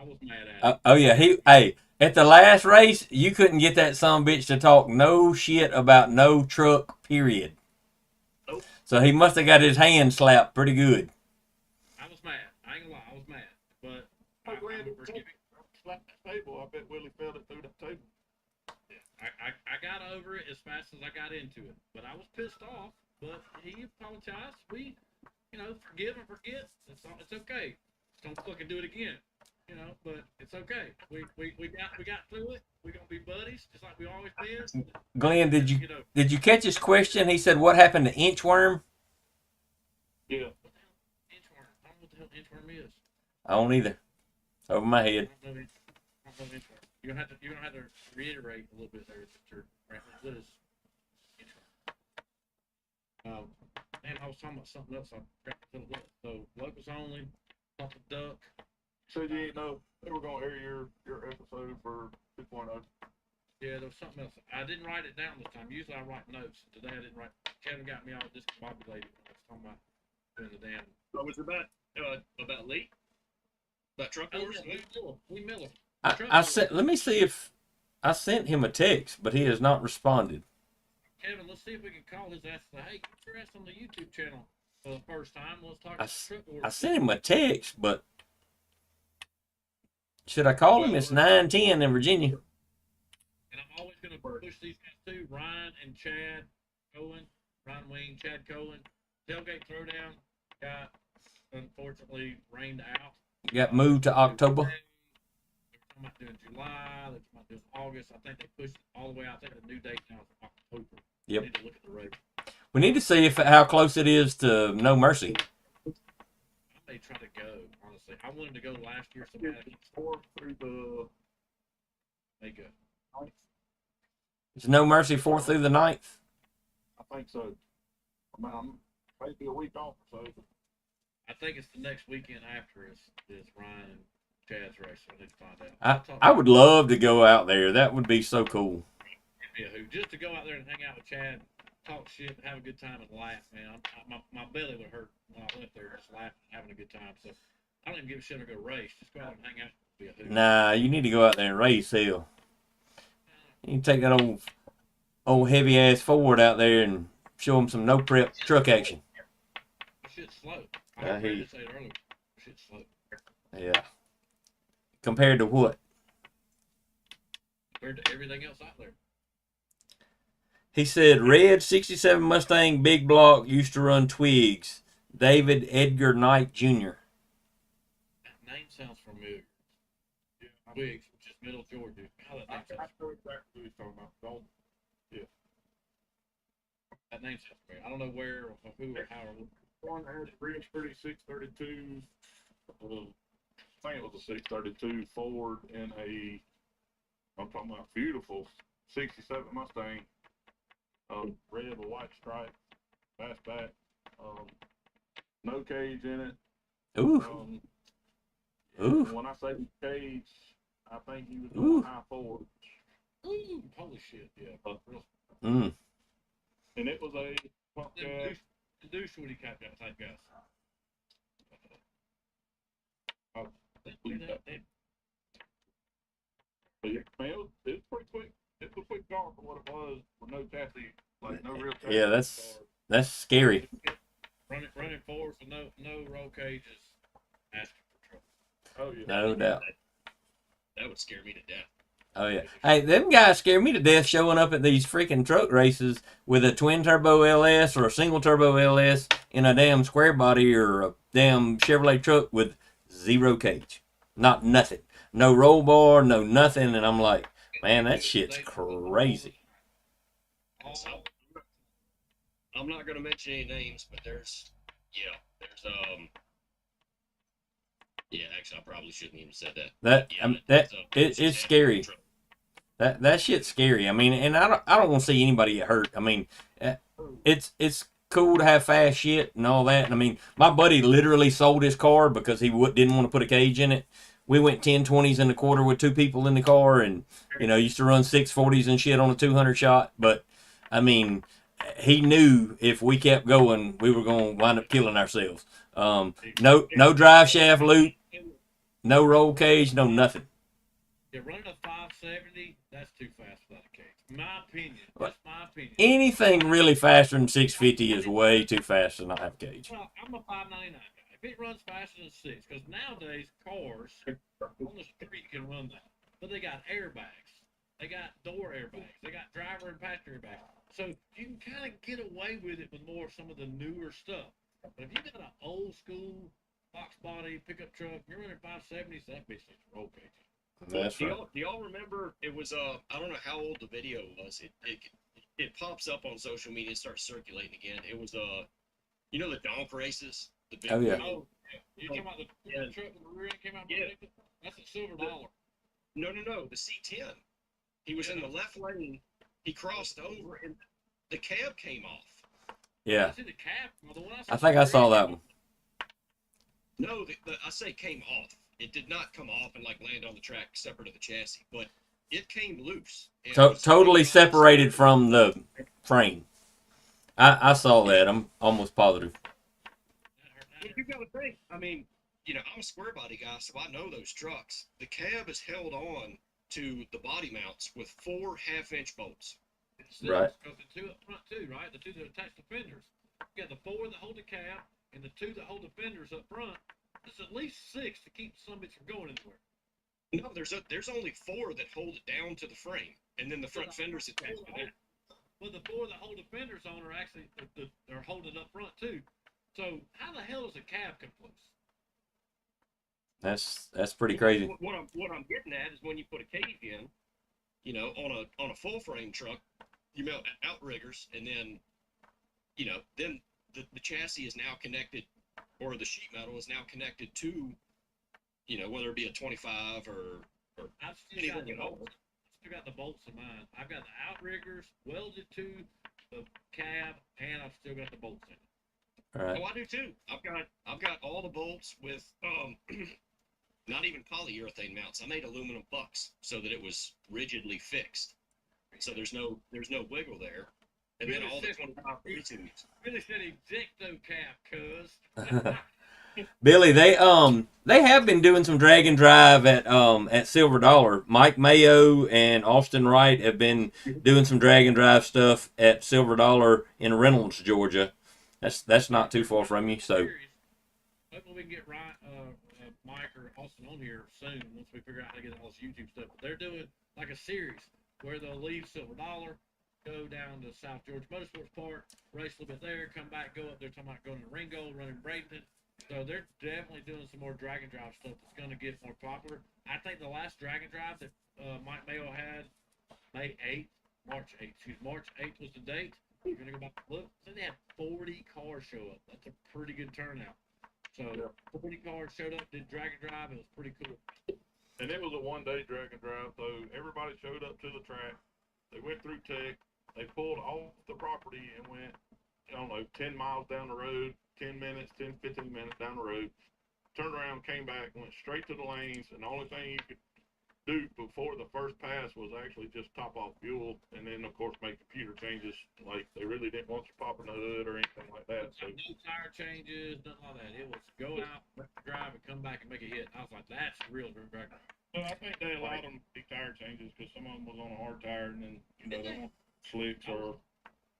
I was mad at him. Oh yeah, hey, at the last race, you couldn't get that son bitch to talk no shit about no truck, period. Nope. So he must have got his hand slapped pretty good. I was mad. I ain't gonna lie, I was mad. But I'm glad I'm it forgiving. slapped the table. I bet Willie felt it through the table. I got over it as fast as I got into it. But I was pissed off. But he apologized. We, forgive and forget. It's okay. Just don't fucking do it again. But it's okay. We got through it. We're gonna be buddies, just like we always been. Glenn, did you catch his question? He said, "What happened to Inchworm?" Yeah. Inchworm. I don't know what the hell inchworm is. I don't either. Over my head. I don't know inchworm. You're gonna have to reiterate a little bit there, Mr. Brantley. What is inchworm? Man, I was talking about something else. I forgot to tell it. So locals only. Pump a duck. Said you didn't know they were gonna air your episode for 2.0. Yeah, there was something else. I didn't write it down this time. Usually I write notes. Today I didn't write. Kevin got me all discombobulated when I was talking about doing the damn. What was it about Lee? About truck wars? Lee Miller. I said, let me see if I sent him a text, but he has not responded. Kevin, let's see if we can call his ass. Hey, get your ass on the YouTube channel for the first time. Let's talk about truck wars. I sent him a text, but should I call him? It's 9:10 in Virginia. And I'm always going to push these guys too. Ryan and Chad Cohen, Ryan Wing, Chad Cohen. Tailgate Throwdown got unfortunately rained out. Got moved to October. They're talking about doing July. They're talking about doing August. I think they pushed it all the way out. I think the new date now is October. Yep. I need to look at the race. We need to see how close it is to No Mercy. I may try to go, honestly. I wanted to go last year so bad. 4 through the May go. 9th. Is No Mercy 4th through the 9th? I think so. I'm maybe a week off or so. I think it's the next weekend after is Ryan and Chad's race. So I need to find out. I would love to go out there. That would be so cool. Yeah, just to go out there and hang out with Chad, talk shit, have a good time, and laugh, man. My belly would hurt when I went there, just laughing, having a good time. So I don't even give a shit or go race. Just go out and hang out. Be a hoot. Nah, you need to go out there and race hell. You can take that old heavy ass Ford out there and show them some no prep truck action. Shit's slow. I hear you. Say it earlier. Shit's slow. Yeah. Compared to what? Compared to everything else out there. He said, red 67 Mustang big block used to run Twigs. David Edgar Knight Jr. That name sounds familiar. Yeah, Twigs, which is Middle Georgia. How that name I sounds know exactly what he's talking about. That name sounds familiar. I don't know where or who or how. One has a Bridge 632. I think it was a 632 Ford and I'm talking about beautiful 67 Mustang red with white stripes, fastback, no cage in it. Ooh, And when I say cage, I think he was going high forward. Ooh, holy shit, yeah. Real, And it was a pump gas. the douche woody type guys. But yeah, man, it was pretty quick. It was a quick car for what it was, with no chassis, like no real chassis. yeah, that's scary. Running forward with no roll cages. Asking for trouble. Oh yeah. No doubt. That would scare me to death. Oh yeah. Hey, them guys scare me to death showing up at these freaking truck races with a twin turbo LS or a single turbo LS in a damn square body or a damn Chevrolet truck with zero cage. Not nothing. No roll bar, no nothing, and I'm like, man, that shit's crazy. So, I'm not going to mention any names, but there's actually I probably shouldn't even said that. It's scary. That shit's scary. I mean, and I don't want to see anybody get hurt. I mean, it's cool to have fast shit and all that. And I mean, my buddy literally sold his car because he didn't want to put a cage in it. We went 10-20s in the quarter with two people in the car, and used to run 640s and shit on a 200 shot. But I mean, he knew if we kept going, we were going to wind up killing ourselves. No drive shaft loop, no roll cage, no nothing. Yeah, running a 570, that's too fast without a cage. My opinion. That's my opinion. Anything really faster than 650 is way too fast to not have a cage. Well, I'm a 599 guy. If it runs faster than 6, because nowadays cars on the street can run that, but they got airbags, they got door airbags, they got driver and passenger airbags, so you can kind of get away with it with more of some of the newer stuff. But if you got an old school box body pickup truck, you're running 570s, that bitch needs roll cages. That's right. Do y'all remember? It was I don't know how old the video was. It pops up on social media and starts circulating again. It was the donk races. The big Oh, yeah. Oh, yeah. You talking about the truck with the rear end came out? Yeah. That's a silver dollar. No, the C10. He was in the left lane. He crossed over and the cab came off. Yeah. I see the cab. Well, the one I think I saw that one. No, I say came off. It did not come off and like land on the track separate of the chassis, but it came loose. Totally separated from the frame. I saw that. I'm almost positive. But you got to think. I mean, I'm a square body guy, so I know those trucks. The cab is held on to the body mounts with 4 half-inch bolts. Right. Because the two up front too, right? The two that attach the fenders. You got the 4 that hold the cab and the 2 that hold the fenders up front. There's at least 6 to keep some bitch from going anywhere. No, there's only 4 that hold it down to the frame, and then the front fenders attached to that. Well, the 4 that hold the fenders on are actually they're holding up front too. So how the hell does a cab come loose? That's pretty crazy. What I'm getting at is when you put a cage in, on a full frame truck, you mount outriggers, and then, then the chassis is now connected, or the sheet metal is now connected to, whether it be a 25 or I've still got the bolts. Still got the bolts in mine. I've got the outriggers welded to the cab, and I've still got the bolts in it. All right. Oh, I do too. I've got all the bolts with not even polyurethane mounts. I made aluminum bucks so that it was rigidly fixed. So there's no wiggle there. And then all the 25 tubes. Really said Exacto cab, cuz. Billy, they have been doing some drag and drive at Silver Dollar. Mike Mayo and Austin Wright have been doing some drag and drive stuff at Silver Dollar in Reynolds, Georgia. That's not too far from you. So hopefully we can get Mike or Austin on here soon once we figure out how to get all this YouTube stuff. But they're doing like a series where they'll leave Silver Dollar, go down to South Georgia Motorsports Park, race a little bit there, come back, go up there, talking about going to Ringo, running Bradenton. So they're definitely doing some more drag and drive stuff that's going to get more popular. I think the last drag and drive that Mike Mayo had, March 8th was the date. You're going to go back and look. So they had 40 cars show up. That's a pretty good turnout. So 40 cars showed up, did drag and drive. It was pretty cool. And it was a one-day drag and drive, so everybody showed up to the track. They went through tech. They pulled off the property and went, I don't know, 10 miles down the road, 10 minutes, 10, 15 minutes down the road, turned around, came back, went straight to the lanes, and the only thing you could do before the first pass was actually just top off fuel, and then, of course, make computer changes. Like, they really didn't want you popping the hood or anything like that. So, No tire changes, nothing like that. It was go out, drive, and come back and make a hit. I was like, that's real drag. well, I think they allowed them to do tire changes because some of them was on a hard tire, and then, they want slicks or.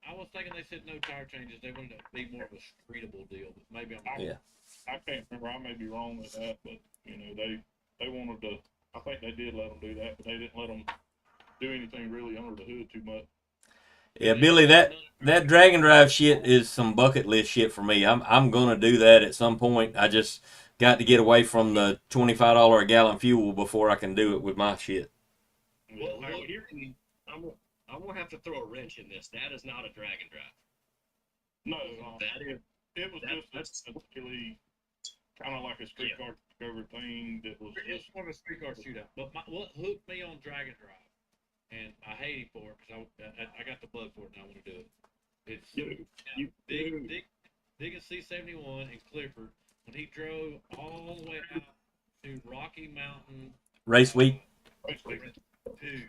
I was thinking they said no tire changes. They wanted it to be more of a streetable deal, but maybe I'm wrong. Yeah. I can't remember. I may be wrong with that, but they wanted to. I think they did let them do that, but they didn't let them do anything really under the hood too much. Yeah, Billy, that drag and drive shit is some bucket list shit for me. I'm gonna do that at some point. I just got to get away from the $25 a gallon fuel before I can do it with my shit. Well, I'm gonna have to throw a wrench in this. That is not a drag and drive. No, That is it was that's just a really kind of like a streetcar discovery thing that was It's just. more of a streetcar shootout. But what hooked me on Drag and Drive, and I hate him for it because I got the bug for it and I want to do it. It's Dig a C-71 in Clifford when he drove all the way out to Rocky Mountain Race week. Dude,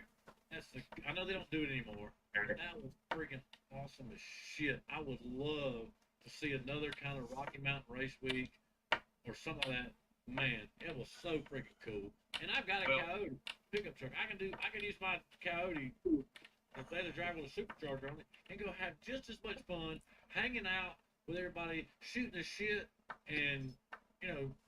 I know they don't do it anymore. But that was freaking awesome as shit. I would love to see another kind of Rocky Mountain Race Week or something like that. Man, it was so freaking cool. And I've got a Coyote pickup truck. I can use my Coyote if they're driving with a supercharger on it and go have just as much fun hanging out with everybody, shooting the shit, and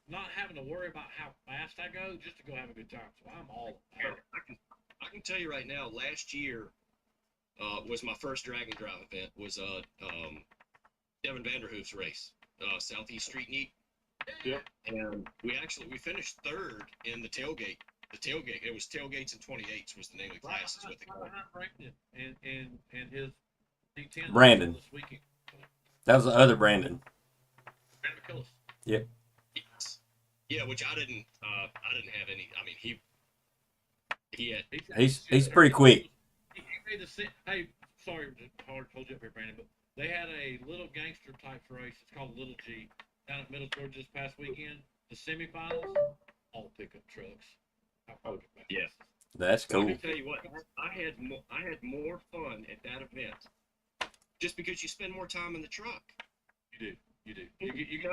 not having to worry about how fast I go, just to go have a good time. So I'm all about it. I can tell you right now. Last year was my first drag and drive event. Was Devin Vanderhoof's race, Southeast Street Meet. Yep. And we finished third in the tailgate. The tailgate. It was tailgates and 28s was the name of the class. Is what they call it. Brandon and his D10 Brandon. this weekend. That was the other Brandon. Brandon McCullis. Yep. Yeah, which I didn't have any. I mean, he had. He's pretty quick. He made hey, sorry to hold you up here, Brandon, but they had a little gangster type race. It's called Little G down at Middle Georgia this past weekend. The semifinals, all pickup trucks. Yeah. That's I cool. can tell you what, I had more fun at that event, just because you spend more time in the truck. You do. You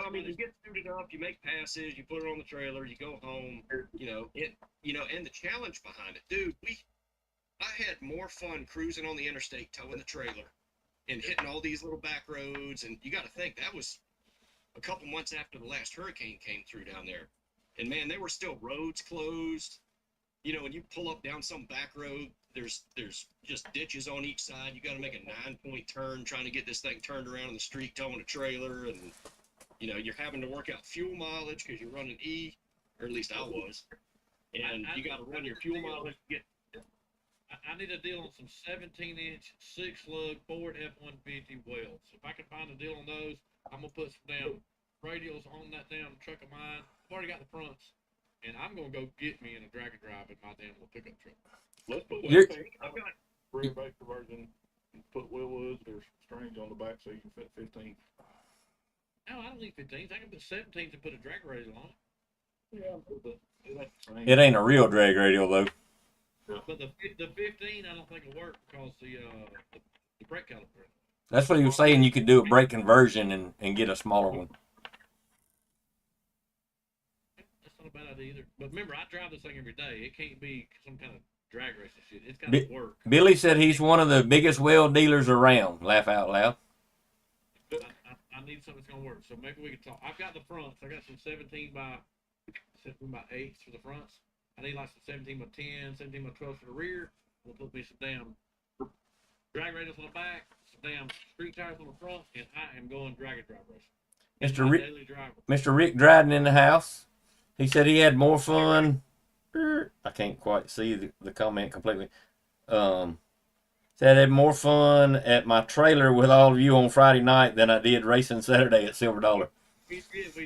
I mean, you get suited up, you make passes, you put it on the trailer, you go home. And the challenge behind it, dude. I had more fun cruising on the interstate, towing the trailer, and hitting all these little back roads. And you got to think that was a couple months after the last hurricane came through down there, and man, there were still roads closed. When you pull up down some back road, there's just ditches on each side. You got to make a 9-point turn trying to get this thing turned around in the street, towing a trailer, and you're having to work out fuel mileage because you're running E, or at least I was, and you got to run your fuel mileage to get. I need a deal on some 17-inch 6-lug Ford F-150 welds. If I can find a deal on those, I'm gonna put some damn radials on that damn truck of mine. I've already got the fronts, and I'm gonna go get me in a drag and drive in my damn little pickup truck. Let's put You're- I've got rear back conversion. Put Willwoods or strings on the back so you can fit 15. No, I don't need 15s. I can put 17s and put a drag radial on it. Yeah, but it ain't the same. It ain't a real drag radial though. But the 15, I don't think will work because the brake caliper. That's what he was saying. You could do a brake conversion and get a smaller one. That's not a bad idea either. But remember, I drive this thing every day. It can't be some kind of drag race and shit. It's got to work. Billy said he's one of the biggest weld dealers around. Laugh out loud. I need something that's gonna work. So maybe we can talk. I've got the fronts. I got some 17 by 8s for the fronts. I need like some 17 by 10, 17 by 12 for the rear. We'll put me some damn drag radials on the back, some damn street tires on the front, and I am going drag and drive racing. Mr. Rick Dryden in the house. He said he had more fun. I can't quite see the comment completely. Said I had more fun at my trailer with all of you on Friday night than I did racing Saturday at Silver Dollar. We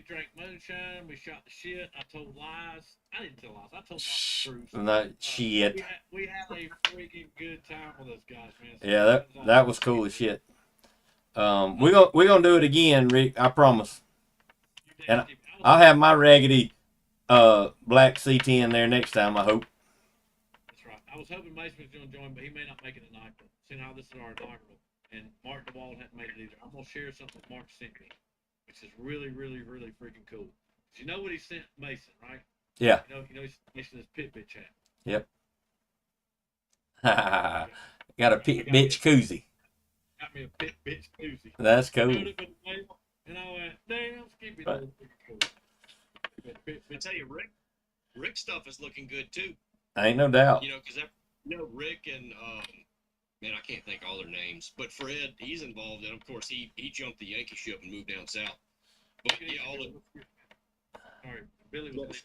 drank moonshine. We shot the shit. I told lies. I didn't tell lies. I told lots of truths. No shit. We had a freaking good time with those guys, man. So Yeah, that was cool as shit. We're gonna do it again, Rick. I promise. And I'll have my raggedy black C10 there next time. I hope. That's right. I was hoping Mason was going to join, but he may not make it tonight. But seeing how this is our inaugural, and Mark DeWald hadn't made it either, I'm gonna share something Mark sent me, which is really, really, really freaking cool. You know what he sent Mason, right? Yeah. You know he sent Mason this pit bitch hat. Yep. Got a pit bitch koozie. Got me a pit bitch koozie. That's cool. And I went, damn, Skippy, Right. cool. I tell you, Rick stuff is looking good too. Ain't no doubt. You know, because Rick and man, I can't think all their names, but Fred, he's involved, and of course he jumped the Yankee ship and moved down south. But yeah, all the Sorry, Billy was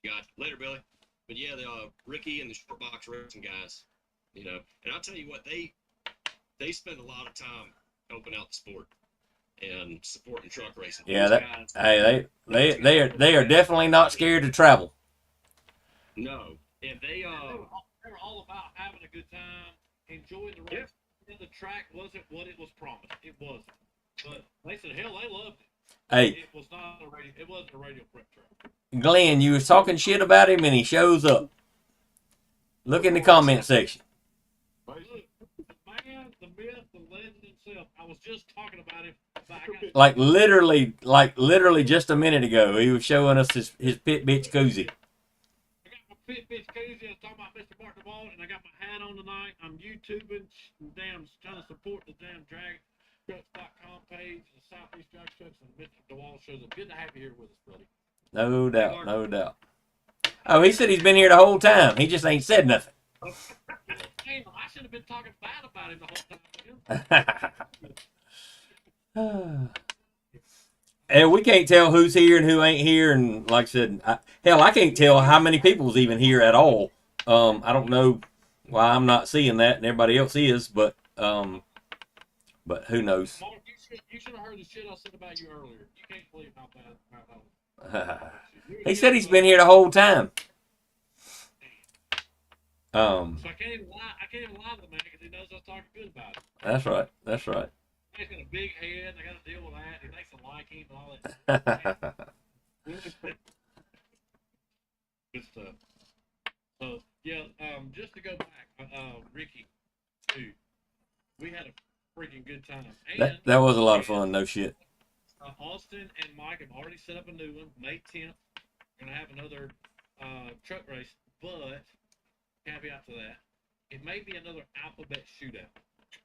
God, later, Billy. But yeah, the Ricky and the short box racing guys, you know, and I'll tell you what, they spend a lot of time helping out the sport and supporting truck racing. Yeah, Those that- guys- Hey, they are definitely not scared to travel. No, and they were all about having a good time, enjoying the race. Yeah. The track wasn't what it was promised. It wasn't. But they said, hell, they loved it. Hey, It was not a radio. It wasn't a radio prep track. Glenn, you was talking shit about him and he shows up. Look in the comment section. Look, the man, the myth, the legend himself. I was just talking about him. Like literally just a minute ago, he was showing us his pit bitch koozie. I got my pit bitch koozie. I was talking about Mr. Mark DeWald, and I got my hat on tonight. I'm YouTubing, damn, trying to support the damn dragtrucks.com page, the Southeast Drag Trucks, and Mr. DeWald shows up. Good to have you here with us, buddy. No doubt, no doubt. Oh, he said he's been here the whole time. He just ain't said nothing. Damn, I should have been talking bad about him the whole time. And we can't tell who's here and who ain't here, and like I said, I can't tell how many people's even here at all. I don't know why I'm not seeing that, and everybody else is, but who knows? Mark, you should have heard the shit I said about you earlier. You can't believe how bad. He said he's been here the whole time. So I can't even lie. I can't even lie to the man because he knows I was talking good about him. That's right. That's right. He's got a big head. I got to deal with that. He thinks I like him and all that. Good stuff. So yeah, just to go back, Ricky, too. We had a freaking good time. And that was a lot of fun. No shit. Austin and Mike have already set up a new one, May 10th. We're gonna have another truck race, but caveat to that, it may be another alphabet shootout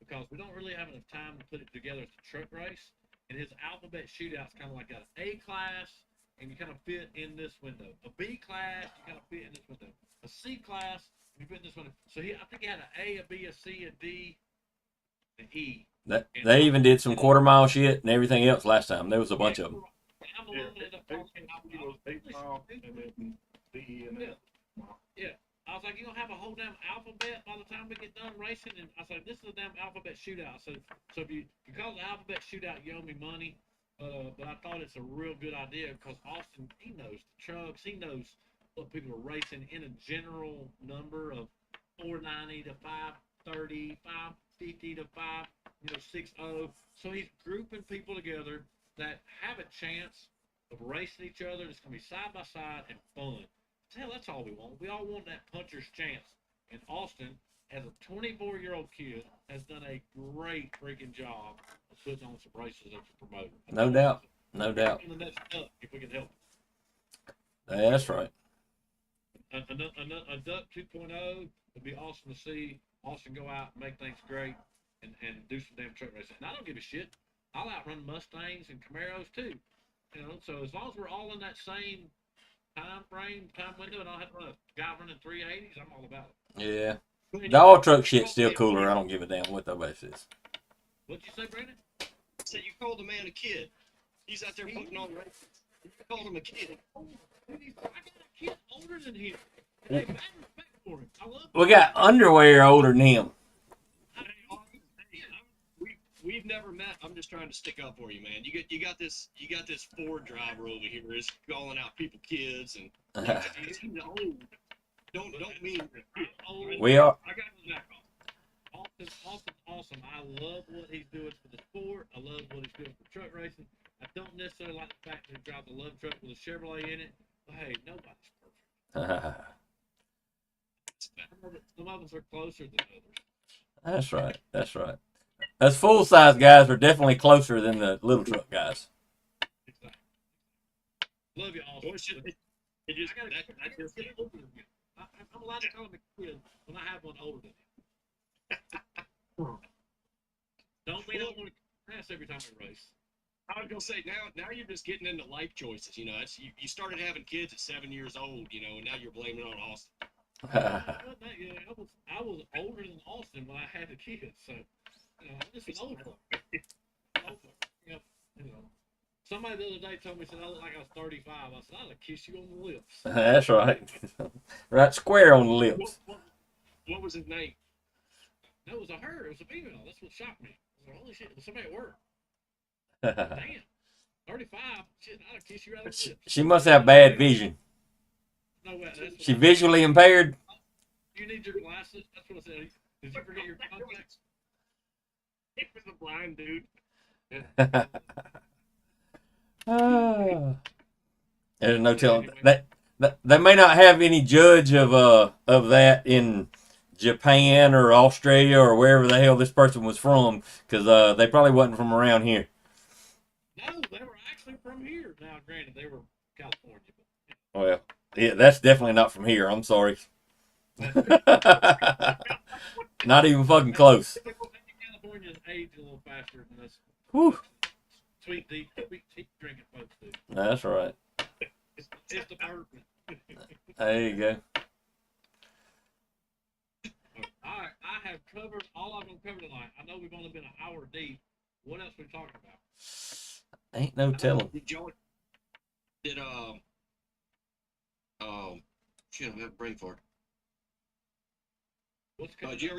because we don't really have enough time to put it together as a truck race. And his alphabet shootout's kind of like got an A class, and you kind of fit in this window. A B class, you kind of fit in this window. A C class, you fit in this window. So I think he had an A, a B, a C, a D, an E. They even did some quarter mile shit and everything else last time. There was a bunch of them. I'm the one that ended up talking. Yeah. I was like, you don't have a whole damn alphabet by the time we get done racing? And I said, this is a damn alphabet shootout. So if you call it an alphabet shootout, you owe me money. But I thought it's a real good idea because Austin, he knows the trucks. He knows what people are racing in a general number of 490 to 530, 550 to 560. So he's grouping people together that have a chance of racing each other. It's going to be side by side and fun. Hell, that's all we want. We all want that puncher's chance. And Austin, as a 24-year-old kid, has done a great freaking job of putting on some races as a promoter. No doubt. No doubt. If we can help. That's right. A Duck 2.0 would be awesome to see Austin go out and make things great and do some damn truck racing. And I don't give a shit. I'll outrun Mustangs and Camaros too. You know, so as long as we're all in that same time window, and I'll have to run a guy running 380s, I'm all about it. Yeah. The all truck shit's still cooler. I don't give a damn what nobody says. What'd you say, Brandon? So you called the man a kid. He's out there putting on races. You called him a kid. I got a kid older than him. And I have respect for him. I love him. We got underwear older than him. we've never met. I'm just trying to stick up for you, man. You got this Ford driver over here is calling out people kids and he's old. Don't mean We are. I got his back off. Austin's awesome. I love what he's doing for the sport. I love what he's doing for truck racing. I don't necessarily like the fact that he drives a love truck with a Chevrolet in it. But hey, nobody's perfect. Some of us are closer than others. That's right. That's right. Us full size guys are definitely closer than the little truck guys. Exactly. Love you, Austin. Well, it just I gotta just get older than him. I'm allowed to call him a kid when I have one older than him. Don't mean I want to pass every time I race. I was gonna say now you're just getting into life choices. You know, that's you started having kids at 7 years old. You know, and now you're blaming it on Austin. I was older than Austin when I had the kids, so I'm just an older. You know, somebody the other day told me said I look like I was 35. I said I'll kiss you on the lips. That's right. Right square on the lips. What was his name? No, it was a her. It was a female. That's what shocked me. I was like, holy shit! It was somebody at work. Damn, 35. Shit, I'll kiss you right on the lips. She must have bad vision. No, She visually impaired. You need your glasses. That's what I said. Did you forget your contacts? It was a blind dude. There's no telling that they may not have any judge of that in Japan or Australia or wherever the hell this person was from, because they probably wasn't from around here. No, they were actually from here. Now, granted, they were California. Well, yeah, that's definitely not from here. I'm sorry. Not even fucking close. Californians age a little faster than us. Whew. Sweet tea drinking folks do. That's right. It's the bourbon. There you go. All right, I have covered all I'm going to cover tonight. I know we've only been an hour deep. What else are we talking about? Ain't no telling. Shit, I'm having a brain fart. What's coming Did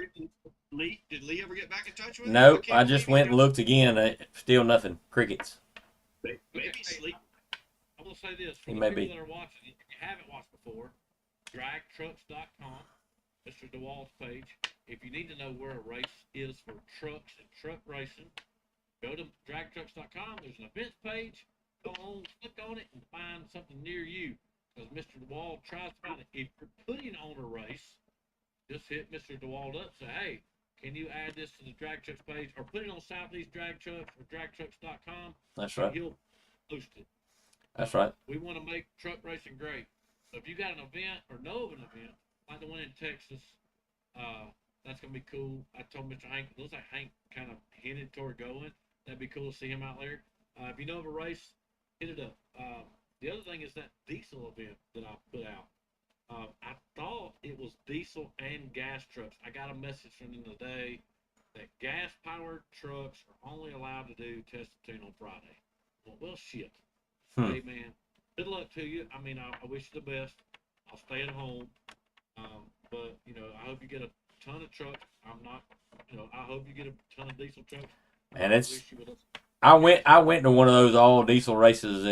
Lee ever get back in touch with you? Nope, can't I just believe went he and looked again. Still nothing. Crickets. Maybe Okay. sleep. I will say this. For He the may people be. that are watching, if you haven't watched before, dragtrucks.com, Mr. DeWall's page. If you need to know where a race is for trucks and truck racing, go to dragtrucks.com. There's an events page. Go on, click on it, and find something near you. Because Mr. DeWall tries to find it. If you're putting on a race, just hit Mr. DeWall up. Say, hey, can you add this to the Drag Trucks page, or put it on Southeast Drag Trucks or dragtrucks.com? That's right. He'll post it. That's right. We want to make truck racing great. So if you got an event or know of an event, like the one in Texas, that's gonna be cool. I told Mr. Hank, it looks like Hank kind of hinted toward going. That'd be cool to see him out there. If you know of a race, hit it up. The other thing is that diesel event that I put out. I thought it was diesel and gas trucks. I got a message from them today that gas-powered trucks are only allowed to do test and tune on Friday. Well, shit. Hey, man, good luck to you. I mean, I wish you the best. I'll stay at home. But, I hope you get a ton of trucks. I hope you get a ton of diesel trucks. And I went to one of those all diesel races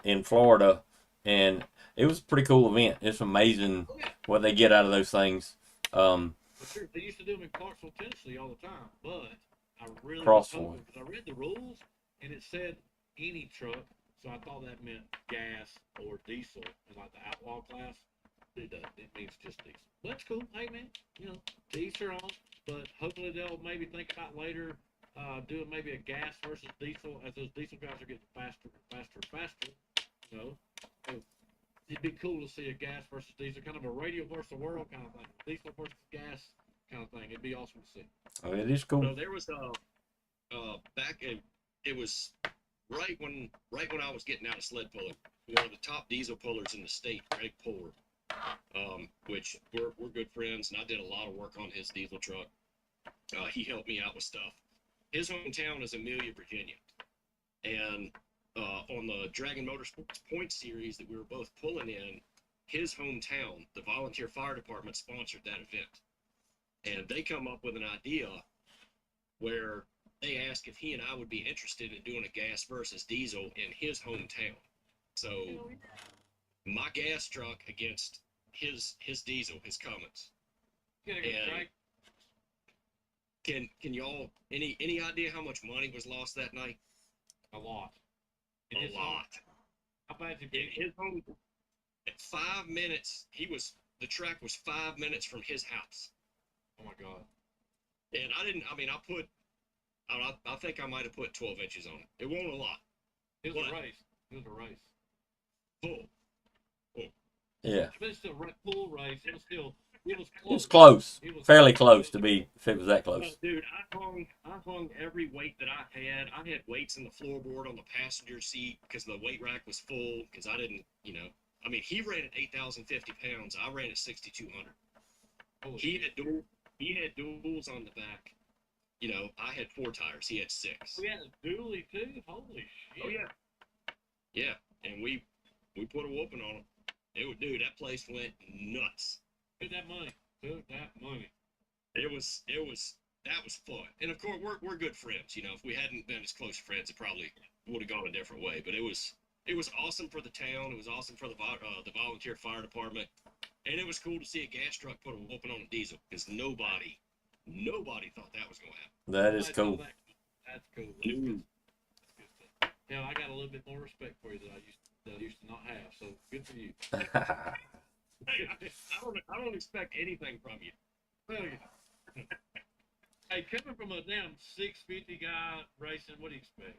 in Florida, and it was a pretty cool event. It's amazing what they get out of those things. Sure, they used to do them in Clarksville, Tennessee all the time, but I really Crossville. because I read the rules and it said any truck, so I thought that meant gas or diesel, and like the outlaw class. It doesn't. It means just diesel. But that's cool. Hey man, to each their own. But hopefully they'll maybe think about later doing maybe a gas versus diesel, as those diesel guys are getting faster and faster and faster. It'd be cool to see a gas versus diesel, kind of a radio versus the world kind of thing. Diesel versus gas kind of thing. It'd be awesome to see. Oh, it is cool. So there was it was right when I was getting out of sled pulling. One of the top diesel pullers in the state, Greg Puller, which we're good friends, and I did a lot of work on his diesel truck. He helped me out with stuff. His hometown is Amelia, Virginia, and on the Dragon Motorsports Point Series that we were both pulling in, his hometown, the volunteer fire department sponsored that event. And they come up with an idea where they asked if he and I would be interested in doing a gas versus diesel in his hometown. So my gas truck against his diesel, his Cummins. Gonna go And strike. can y'all any idea how much money was lost that night? A lot. In A his home- lot. How bad you In big? his home, at 5 minutes, the track was 5 minutes from his house. Oh my god. And I think I might have put 12 inches on it. It wasn't a lot. It was What? a race. It was a race. Full. Yeah. But it's still a full race. It was still. It was close. It's close. It was Fairly close to be, if it was that close. Dude, I hung every weight that I had. I had weights in the floorboard on the passenger seat because the weight rack was full. Because I didn't, I mean, he ran at 8,050 pounds. I ran at 6,200. Holy He shit. had duals on the back. I had 4 tires. He had 6. We had a dually too. Holy shit. Oh yeah. Yeah, and we put a whooping on him. Dude, that place went nuts. Took that money. Took that money. That was fun. And of course, we're good friends. If we hadn't been as close friends, it probably would have gone a different way. But it was awesome for the town. It was awesome for the volunteer fire department, and it was cool to see a gas truck put a whooping on a diesel because nobody thought that was going to happen. That is I know cool. That's cool. That's Dude. good. That's good stuff. Yeah, I got a little bit more respect for you that I used to not have. So good for you. Hey, I don't expect anything from you. Hell yeah. Hey, coming from a damn 650 guy racing, what do you expect?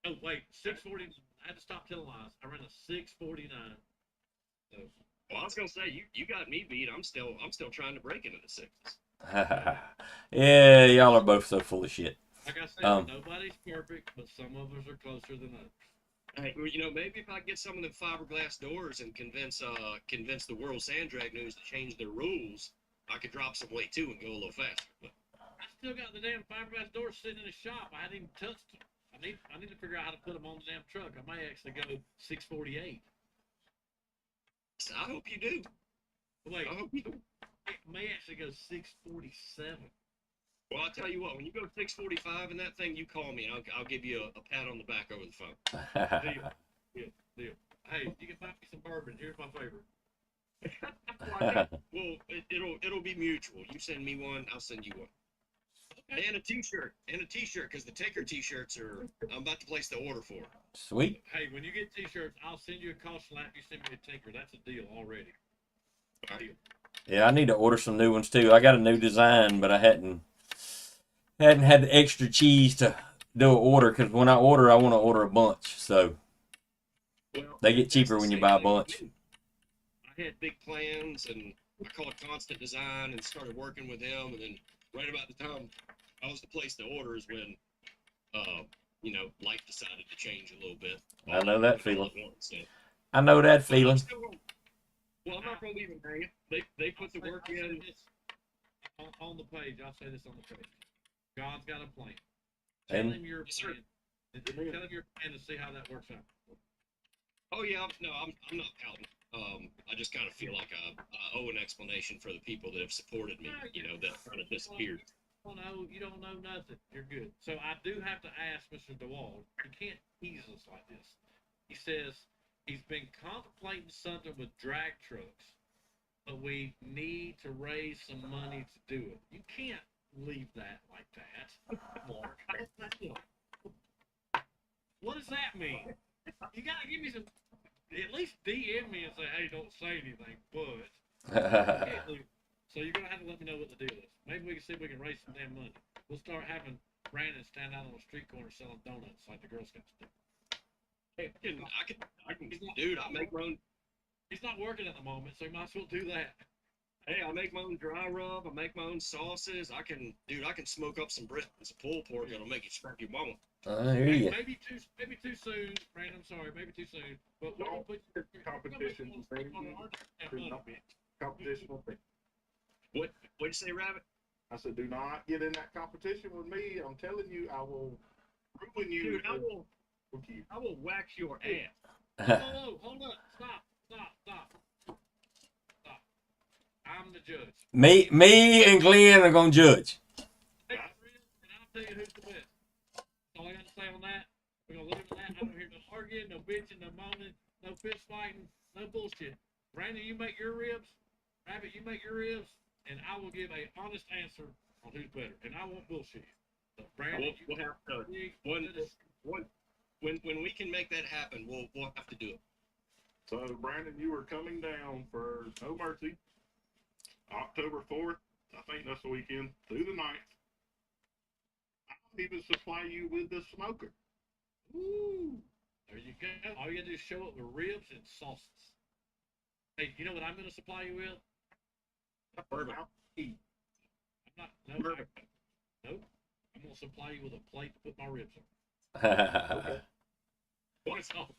Oh wait, 640. I had to stop telling lies. I ran a 649. So Well, I was gonna say you got me beat. I'm still trying to break into the 6s. Yeah, y'all are both so full of shit. like I said, nobody's perfect, but some of us are closer than others. Hey, well, maybe if I get some of the fiberglass doors and convince the World Sand Drag News to change their rules, I could drop some weight too and go a little faster. But I still got the damn fiberglass doors sitting in the shop. I hadn't even touched them. I need to figure out how to put them on the damn truck. I might actually go 648. I hope you do. Wait, I hope you do. it may actually go 647. Well, I'll tell you what. When you go 645 in that thing, you call me and I'll give you a pat on the back over the phone. Deal. Hey, you can buy me some bourbon. Here's my favorite. Well, it'll be mutual. You send me one, I'll send you one. And a T-shirt, because the Taker T-shirts I'm about to place the order for. Sweet. Hey, when you get T-shirts, I'll send you a caution lap. You send me a tinker. That's a deal already. All right. Deal. Yeah, I need to order some new ones too. I got a new design, but I hadn't had the extra cheese to do an order because when I want to order a bunch. So Well, they get that's cheaper the when you same buy a thing with bunch. me. I had big plans, and I called Constant Design and started working with them. And then right about the time I was to place the orders when, life decided to change a little bit. I know that All feeling. at once, so. I know that But I'm feeling. still gonna- Well, I'm not going to leave them hanging. They put the work I'll say in. this on the page. I'll say this on the page. God's got a plan. Tell And- him your Yes, sir. plan. Tell him your plan to see how that works out. Oh yeah, I'm not pouting. I just kind of feel like I owe an explanation for the people that have supported me. That kind of disappeared. You don't know nothing. You're good. So I do have to ask Mr. DeWald. He can't tease us like this. He says he's been contemplating something with drag trucks, but we need to raise some money to do it. You can't leave that like that, Mark. What does that mean? You gotta give me some. At least DM me and say, "Hey, don't say anything." But so you're gonna have to let me know what the deal is. Maybe we can see if we can raise some damn money. We'll start having Brandon stand out on the street corner selling donuts like the Girl Scouts do. Hey, I can, dude. I make my own. He's not working at the moment, so you might as well do that. Hey, I make my own dry rub. I make my own sauces. I can smoke up some briskets of pulled pork that'll make you scrap your mama. I hear you. Maybe too soon, Brandon. I'm sorry, maybe too soon. But we're gonna put Competition, on baby. our Do not be competition with me. What'd you say, Rabbit? I said, do not get in that competition with me. I'm telling you, I will ruin you. Dude, with you. I will wax your ass. Whoa, hold up. Stop. I'm the judge. Me and Glenn are gonna judge. Hey, friend, and tell you who's the best. That's all I got to say on that. We're gonna leave it at that. I don't hear no arguing, no bitching, no moaning, no fist fighting, no bullshit. Brandon, you make your ribs. Rabbit, you make your ribs, and I will give a honest answer on who's better, and I won't bullshit you. So Brandon, We'll have to when we can make that happen, we'll have to do it. So, Brandon, you are coming down for No Mercy, October 4th. I think that's the weekend, through the 9th. I'll even supply you with the smoker. Woo! There you go. All you gotta do is show up with ribs and sauces. Hey, you know what I'm gonna supply you with? Bourbon. I'm not. No. Nope. I'm gonna supply you with a plate to put my ribs on. That's all.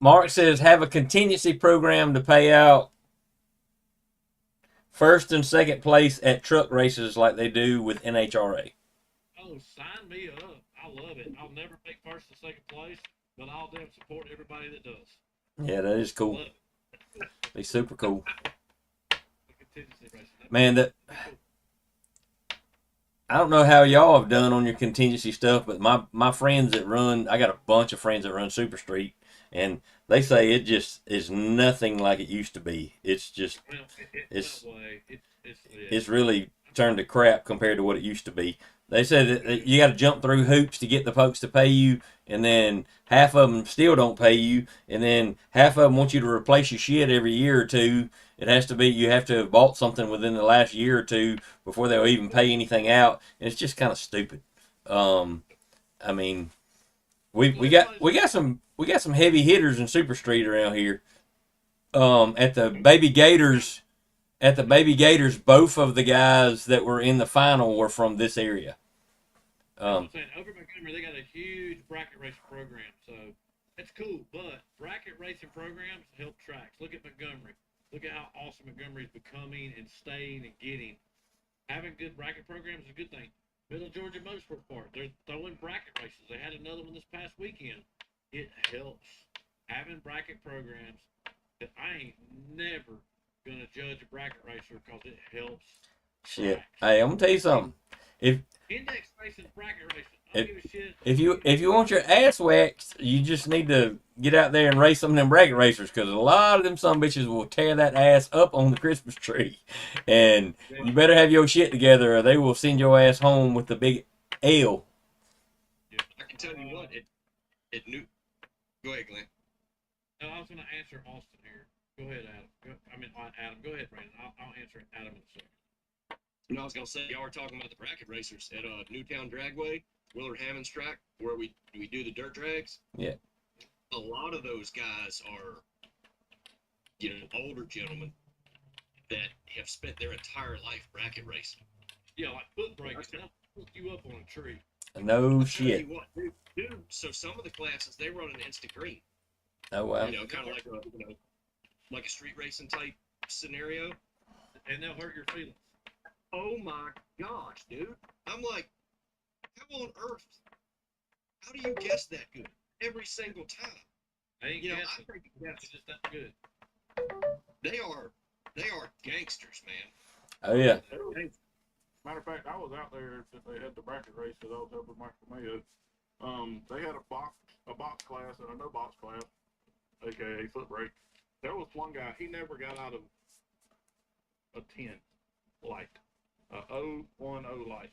Mark says have a contingency program to pay out first and second place at truck races like they do with NHRA. Oh, sign me up. I love it. I'll never take first and second place, but I'll damn support everybody that does. Yeah, that is cool. Love it. Be super cool. The contingency racing. Man, that I don't know how y'all have done on your contingency stuff, but my friends that run, I got a bunch of friends that run Super Street, and they say it just is nothing like it used to be. It's just Well, It's- went away. it's really turned to crap compared to what it used to be. They said that you got to jump through hoops to get the folks to pay you, and then half of them still don't pay you, and then half of them want you to replace your shit every year or two. It has to be you have to have bought something within the last year or two before they'll even pay anything out, and it's just kind of stupid. I mean, we got some heavy hitters in Super Street around here. At the Baby Gators. Both of the guys that were in the final were from this area. I'm saying over at Montgomery, they got a huge bracket racing program, so that's cool. But bracket racing programs help tracks. Look at Montgomery. Look at how awesome Montgomery is becoming and staying and getting. Having good bracket programs is a good thing. Middle Georgia Motorsport Park, they're throwing bracket races. They had another one this past weekend. It helps. Having bracket programs, that I ain't never gonna judge a bracket racer because it helps. Shit. tracks. Hey, I'm gonna tell you something. Index racing, bracket racing. I don't give a shit. If you want your ass waxed, you just need to get out there and race some of them bracket racers, because a lot of them some bitches will tear that ass up on the Christmas tree, and you better have your shit together, or they will send your ass home with the big L. I can tell you what, it knew. Go ahead, Glenn. No, I was going to answer Austin here. Go ahead, Adam. Adam. Go ahead, Brandon. I'll answer Adam in a second. And I was gonna say, y'all were talking about the bracket racers at Newtown Dragway, Willard Hammond's track, where we do the dirt drags. Yeah. A lot of those guys are, older gentlemen that have spent their entire life bracket racing. Yeah, like foot breakers. They'll hook you up on a tree. No I'll tell shit. you what, dude, so some of the classes they run an instant green. Oh wow. Kind of like like a street racing type scenario. And they'll hurt your feelings. Oh my gosh, dude. I'm like, how on earth? How do you guess that good every single time? They ain't I guessing. think It's just that good. they are gangsters, man. Oh yeah. Matter of fact, I was out there since they had the bracket races. I was helping Michael Mayo. They had a box class and a no box class, aka foot brake. There was one guy, he never got out of a 10 light, a 010 light.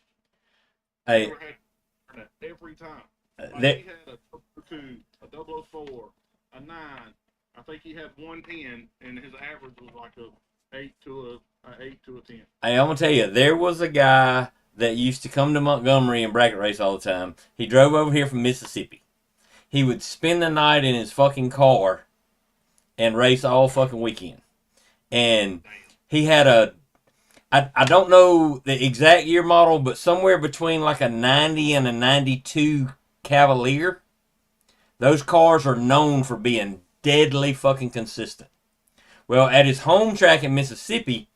Hey, Never had that every time. Like that, he had a 002, a 004, a 9. I think he had 110, and his average was like a 8 to a 10. hey, I'm gonna tell you, there was a guy that used to come to Montgomery and bracket race all the time. He drove over here from Mississippi. He would spend the night in his fucking car and race all fucking weekend. And he had I don't know the exact year model, but somewhere between like a 90 and a 92 Cavalier. Those cars are known for being deadly fucking consistent. Well, at his home track in Mississippi,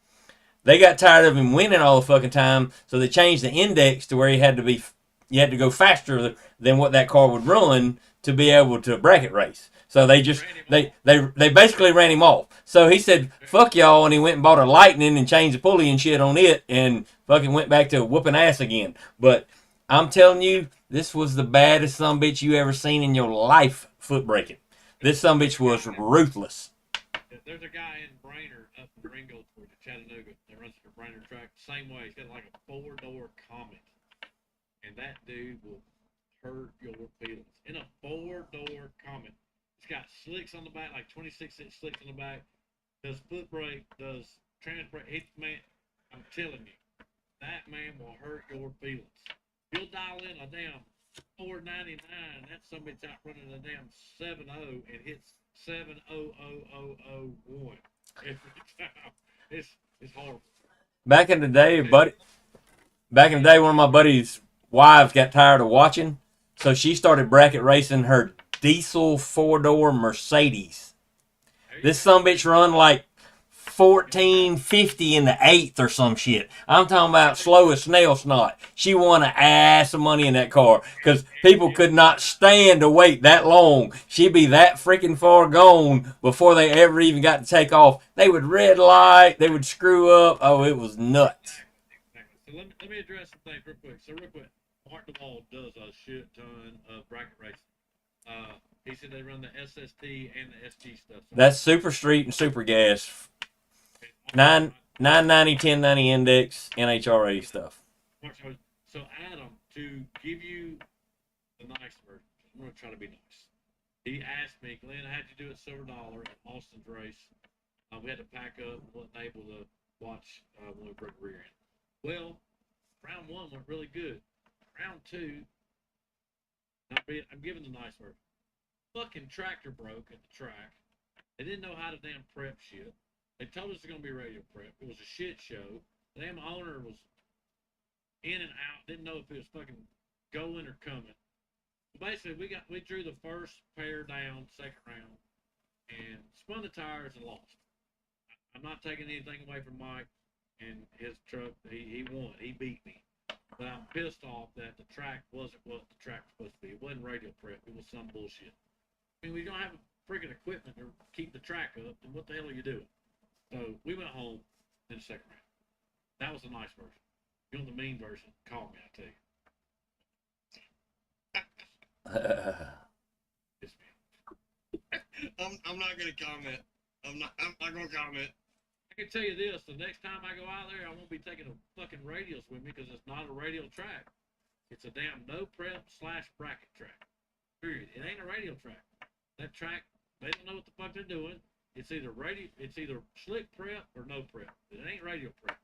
they got tired of him winning all the fucking time, so they changed the index to where you had to go faster than what that car would run to be able to bracket race. So they just they basically ran him off. So he said, "Fuck y'all," and he went and bought a Lightning and changed the pulley and shit on it, and fucking went back to whooping ass again. But I'm telling you, this was the baddest sumbitch you ever seen in your life. Foot breaking. This sumbitch was ruthless. There's a guy in Brainerd up in Ringo towards Chattanooga that runs the Brainerd track. Same way, he's got like a 4-door Comet, and that dude will hurt your feelings. In a 4-door Comet, it's got slicks on the back, like 26-inch slicks on the back. Does foot brake, does trans brake. It's, man, I'm telling you, that man will hurt your feelings. You'll dial in a damn 499. That somebody's out running a damn 7.0 and hits 7.00001 every time. It's horrible. Back in the day, one of my buddies' wives got tired of watching, so she started bracket racing her diesel 4-door Mercedes. This sumbitch run like 1450 in the eighth or some shit. I'm talking about slow as snail snot. She won an ass of money in that car because people could not stand to wait that long. She'd be that freaking far gone before they ever even got to take off. They would red light. They would screw up. Oh, it was nuts. So let me address some things real quick. So real quick, Mark DeWall does a shit ton of bracket racing. He said they run the SST and the SG stuff. So That's Super Street and Super Gas. 990, 1090 index, NHRA stuff. So Adam, to give you the nice version, I'm going to try to be nice. He asked me, Glenn, how'd you do at Silver Dollar at Austin's race? We had to pack up and wasn't able to watch when we broke rear end. Well, round 1 went really good. Round 2, I'm giving the nice version. Fucking tractor broke at the track. They didn't know how to damn prep shit. They told us it was going to be radio prep. It was a shit show. The damn owner was in and out. Didn't know if it was fucking going or coming. So basically, we drew the first pair down, second round, and spun the tires and lost. I'm not taking anything away from Mike and his truck. He won. He beat me. But I'm pissed off that the track wasn't what the track was supposed to be. It wasn't radio prep. It was some bullshit. I mean, we don't have freaking equipment to keep the track up, then what the hell are you doing? So we went home in the second round. That was the nice version. If you want the mean version, call me, I'll tell you. It's me. I'm not gonna comment. I'm not gonna comment. I can tell you this, the next time I go out there, I won't be taking the fucking radials with me because it's not a radial track. It's a damn no prep / bracket track. Period. It ain't a radial track. That track, they don't know what the fuck they're doing. It's either slick prep or no prep. It ain't radio prep.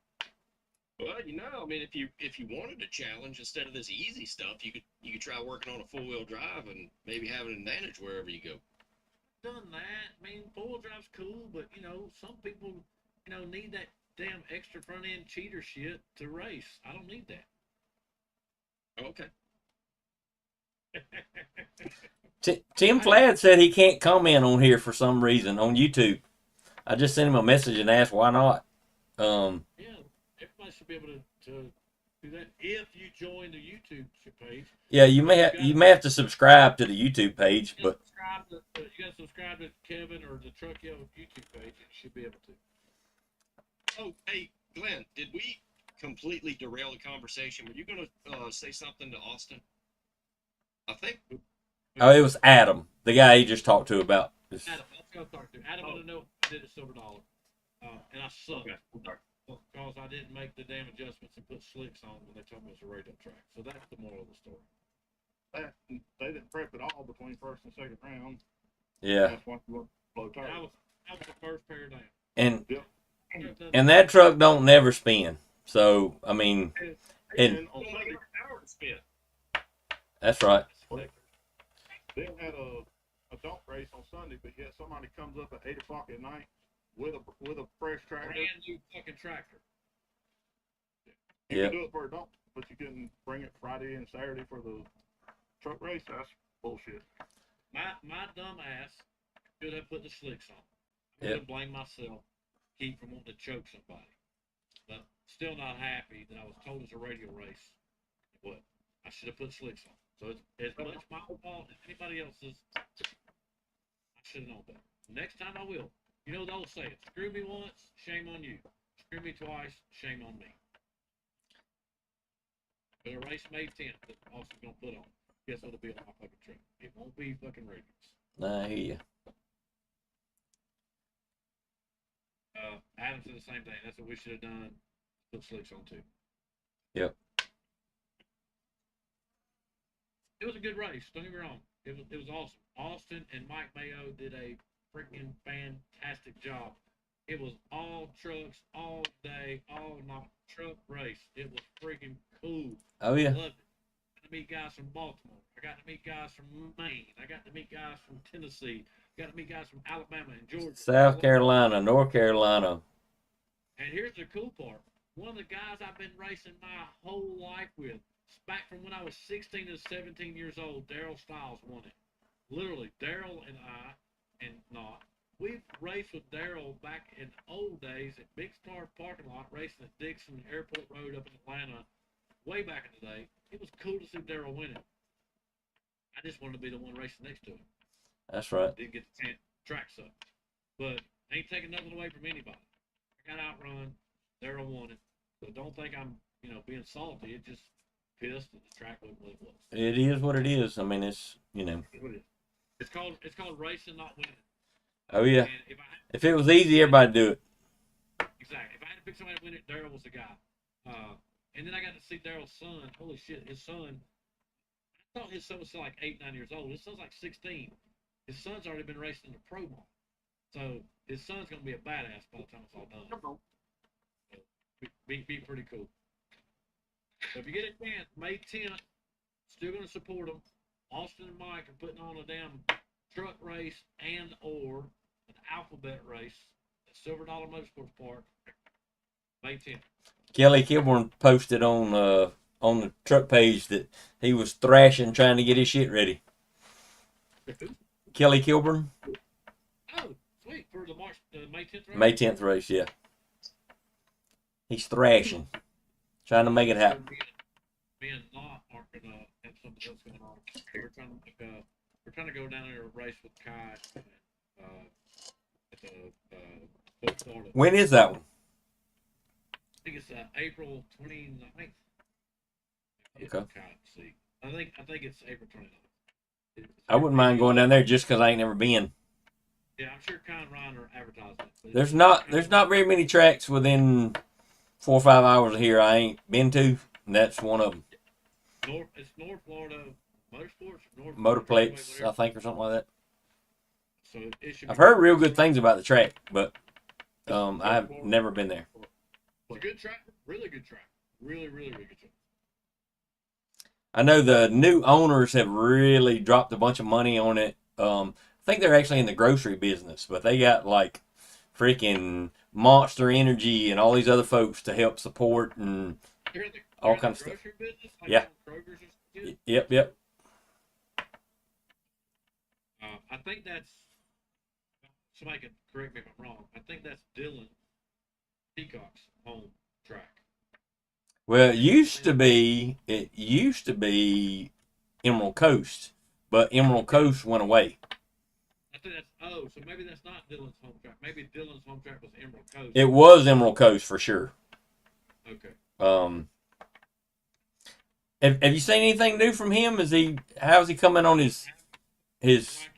Well, I mean, if you wanted a challenge instead of this easy stuff, you could try working on a 4-wheel drive and maybe have an advantage wherever you go. Done that. I mean, 4-wheel drive's cool, but some people, need that damn extra front end cheater shit to race. I don't need that. Okay. Tim Flad said he can't comment on here for some reason on YouTube. I just sent him a message and asked why not. Yeah, everybody should be able to do that if you join the YouTube page. Yeah, you may have to subscribe to the YouTube page, You but gotta subscribe to Kevin or the Truck Yo YouTube page. You should be able to. Oh, hey, Glenn, did we completely derail the conversation? Were you going to say something to Austin? I think. oh, it was Adam, the guy he just talked to about this. Adam, let's go talk to Adam. I don't know what I did at Silver Dollar, and I sucked because I didn't make the damn adjustments and put slicks on when they told me it was a radio track. So that's the moral of the story. They didn't prep at all between first and second round. Yeah, That's why you blow tires. That was the first pair down. and that truck don't never spin. So I mean, And on Don't make Sunday, enough power to spin. that's right. they had a dump race on Sunday, but yet somebody comes up at 8 o'clock at night with a fresh tractor. Brand new fucking tractor. You Yep. can do it for a dump, but you can bring it Friday and Saturday for the truck race. That's bullshit. My dumb ass should have put the slicks on. I'm Yep. gonna blame myself. Keep from wanting to choke somebody. But still not happy that I was told it's a radio race. What? I should have put slicks on. So it's as much my fault as anybody else's. I should have known better. Next time I will. You know the old saying, screw me once, shame on you. Screw me twice, shame on me. But a race May 10th that Austin's going to put on. Guess what'll be on my fucking truck? It won't be fucking Radius. I hear you. Adam said the same thing. That's what we should have done. Put slicks on too. Yep. It was a good race. Don't get me wrong. It was awesome. Austin and Mike Mayo did a freaking fantastic job. It was all trucks, all day, all night truck race. It was freaking cool. Oh yeah. Loved it. I got to meet guys from Baltimore. I got to meet guys from Maine. I got to meet guys from Tennessee. I got to meet guys from Alabama and Georgia. South Carolina, North Carolina. And here's the cool part. One of the guys I've been racing my whole life with, back from when I was 16 to 17 years old, Daryl Stiles won it. Literally, Daryl and I, and not, we've raced with Daryl back in old days at Big Star parking lot, racing at Dixon Airport Road up in Atlanta, way back in the day. It was cool to see Daryl win it. I just wanted to be the one racing next to him. That's right. Didn't get the track sucked. But ain't taking nothing away from anybody. I got outrun. Daryl won it. So don't think I'm, being salty. It just pissed that the track wasn't what it was. It is what it is. I mean, it's It's called racing, not winning. Oh yeah. And if it was easy, everybody'd do it. Exactly. If I had to pick somebody to win it, Daryl was the guy. And then I got to see Daryl's son. Holy shit, his son. I thought his son was still like 8, 9 years old. His son's like 16. His son's already been racing in the pro model. So his son's gonna be a badass by the time it's all done. So, be pretty cool. So if you get a chance, May 10th, still gonna support them. Austin and Mike are putting on a damn truck race and or an alphabet race at Silver Dollar Motorsports Park, May 10th. Kelly Kilburn posted on the truck page that he was thrashing trying to get his shit ready. Kelly Kilburn. Oh, sweet, for the May 10th race? May 10th race, yeah. He's thrashing, trying to make it happen. Me and Knott are gonna have something else going on. We're trying to go down there and race with Kai at the Florida. When is that one? I think it's April 29th. Okay. See. I think it's April 29th. I wouldn't mind going down there just because I ain't never been. Yeah, I'm sure Kai and Ryan are advertising it. There's not very many tracks within 4 or 5 hours of here I ain't been to, and that's one of them. It's North Florida Motorsports, Motorplex, I think, or something like that. So it should. I've heard real good things about the track, but I've never been there. It's a good track, really good track, really good track. I know the new owners have really dropped a bunch of money on it. I think they're actually in the grocery business, but they got like freaking Monster Energy and all these other folks to help support and all kinds of stuff. Business, like Yeah. Kroger's or something? Yep. I think that's. Somebody can correct me if I'm wrong. I think that's Dylan Peacock's home track. Well, it used to be Emerald Coast, but Emerald Coast went away. I think that's so maybe that's not Dylan's home track. Maybe Dylan's home track was Emerald Coast. It was Emerald Coast for sure. Okay. Have you seen anything new from him? How's he coming on his I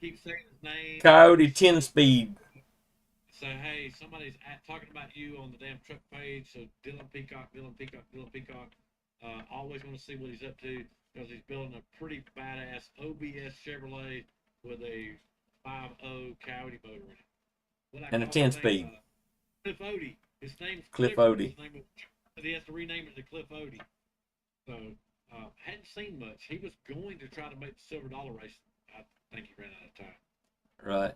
keep saying his name. Coyote 10-speed? So hey, somebody's talking about you on the damn truck page. So Dylan Peacock. Always want to see what he's up to because he's building a pretty badass OBS Chevrolet with a 5.0 Coyote motor in it. And a 10-speed. Cliff Odie. His name's Cliff Clifford. Odie. He has to rename it to Cliff Odie. So hadn't seen much. He was going to try to make the Silver Dollar race. I think he ran out of time. Right.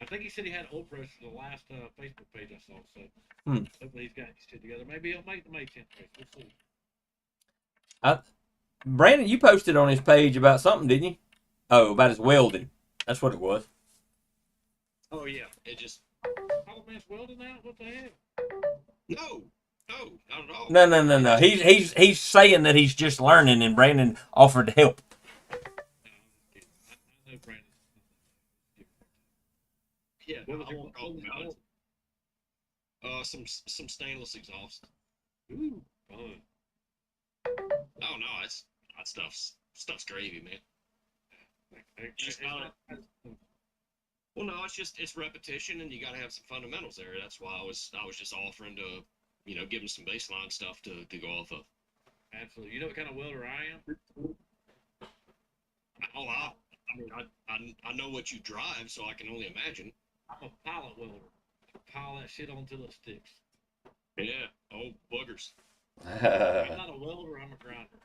I think he said he had oil pressure the last Facebook page I saw. So hopefully he's got his shit together. Maybe he'll make the May 10th race. We'll see. Brandon, you posted on his page about something, didn't you? Oh, about his welding. That's what it was. Oh yeah, it just Oh, man's welding out? What the hell? no, not at all. No. He's saying that he's just learning, and Brandon offered to help. I know Brandon. Yeah, What no, was I your won't talk what about was it. Some stainless exhaust. your- Ooh, fun. Oh no, that stuff's gravy, man. Just It's gotta, not- well, no, it's repetition, and you got to have some fundamentals there. That's why I was just offering to, give them some baseline stuff to go off of. Absolutely. You know what kind of welder I am? Oh, I mean, I know what you drive, so I can only imagine. I'm a pilot welder. I pile that shit onto the sticks. Yeah. Oh, boogers. I'm not a welder, I'm a grinder.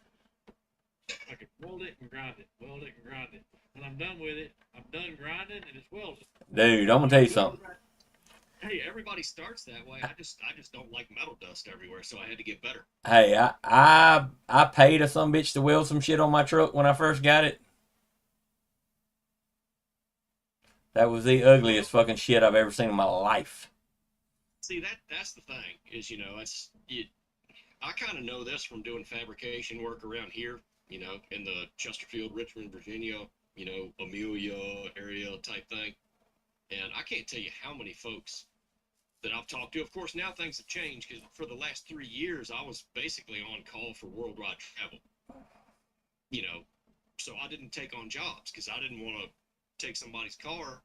I can weld it and grind it, weld it and grind it. When I'm done with it, I'm done grinding and it's welded. Dude, I'm gonna tell you something. Hey, everybody starts that way. I just don't like metal dust everywhere, so I had to get better. Hey, I paid a some bitch to weld some shit on my truck when I first got it. That was the ugliest fucking shit I've ever seen in my life. See, that's the thing is, I kind of know this from doing fabrication work around here, in the Chesterfield, Richmond, Virginia, Amelia area type thing. And I can't tell you how many folks that I've talked to. Of course, now things have changed because for the last 3 years, I was basically on call for worldwide travel. So I didn't take on jobs because I didn't want to take somebody's car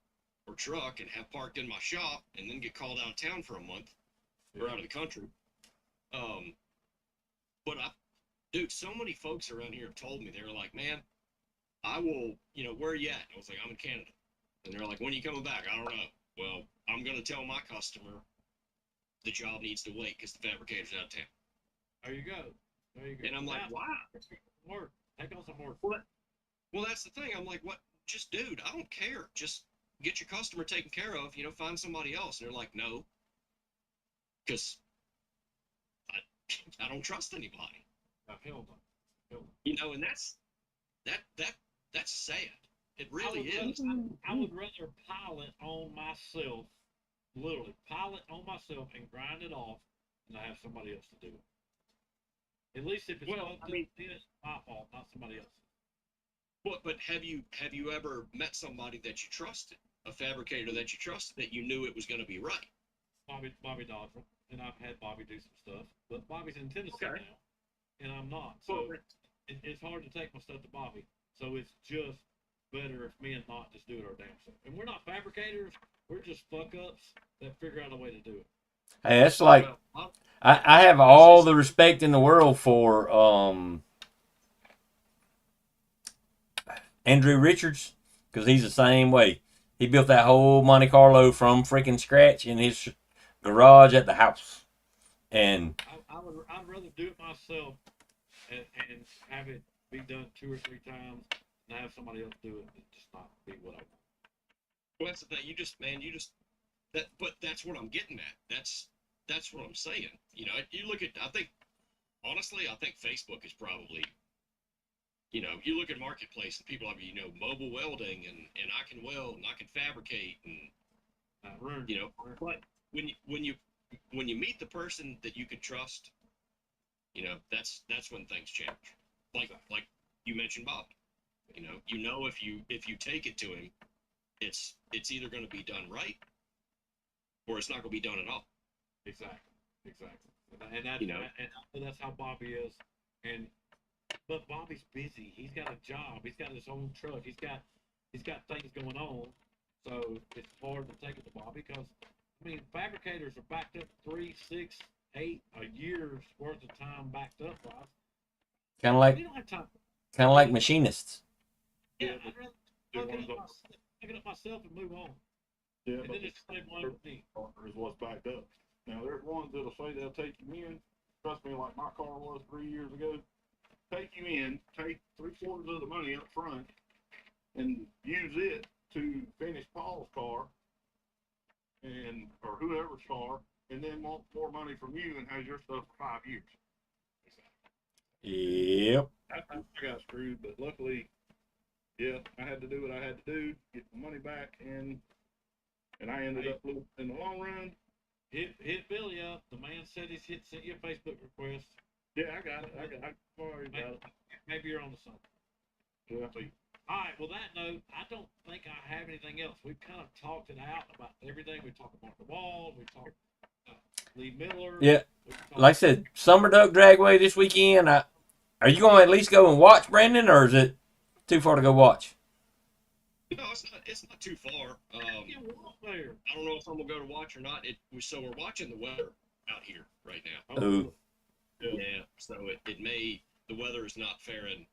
or truck and have parked in my shop and then get called out of town for a month or out of the country. But dude, so many folks around here have told me, they were like, man, I will, where are you at? I was like, I'm in Canada. And they're like, when are you coming back? I don't know. Well, I'm going to tell my customer the job needs to wait because the fabricator's out of town. There you go. There you go. And I'm like, Now, wow. work. Take on some work. Well, that's the thing. I'm like, what? Just, dude, I don't care. Just get your customer taken care of, find somebody else. And they're like, no, because I don't trust anybody. Now, hell no. And that's sad. It really is. I would rather pile it on myself, literally pile it on myself and grind it off than to have somebody else to do it. At least if it's it's my fault, not somebody else's. But have you ever met somebody that you trusted, a fabricator that you trusted, that you knew it was going to be right? Bobby Dodger, and I've had Bobby do some stuff, but Bobby's in Tennessee Okay. now, and I'm not. So it's hard to take my stuff to Bobby. So it's just better if me and not just do it our damn self. And we're not fabricators. We're just fuck ups that figure out a way to do it. Hey, that's like Well, I have all the respect in the world for Andrew Richards because he's the same way. He built that whole Monte Carlo from freaking scratch in his garage at the house, and I'd rather do it myself and have it be done 2 or 3 times than have somebody else do it and just not be what I want. well, that's the thing. But that's what I'm getting at. That's what I'm saying. You look at, honestly, I think Facebook is probably, you look at Marketplace and people have, mobile welding and I can weld and I can fabricate and, but when you meet the person that you can trust, that's when things change. Like you mentioned Bob, if you take it to him, it's either going to be done right or it's not going to be done at all. Exactly. And that's how Bobby is. But Bobby's busy. He's got a job. He's got his own truck. He's got things going on. So it's hard to take it to Bobby because fabricators are backed up 3, 6, 8 a year's worth of time backed up, right? kind of like We don't have time. machinists. Yeah, I'd rather pick it up myself and move on. Yeah, And but then it's the same way with me. partner is what's backed up. Now there's ones that'll say they'll take you in. Trust me, like my car was 3 years ago. Take you in, take 3/4 of the money up front, and use it to finish Paul's car or whoever's car, and then want more money from you and has your stuff for 5 years. Yep. I got screwed, but luckily, yeah, I had to do what I had to do, get my money back, and I ended up in the long run. Hit Billy up. The man said he's sent you a Facebook request. Yeah, I got it. I already got it. Maybe you're on to something. Yeah. All right. Well, that note, I don't think I have anything else. We've kind of talked it out about everything. We talked about the wall. We talked Lee Miller. Yeah. We talked, Like I said, Summer Duck Dragway this weekend. Are you going to at least go and watch, Brandon, or is it too far to go watch? No, it's not too far. you walk there. I don't know if I'm gonna go to watch or not. So we're watching the weather out here right now. Ooh. Yeah. So the weather is not faring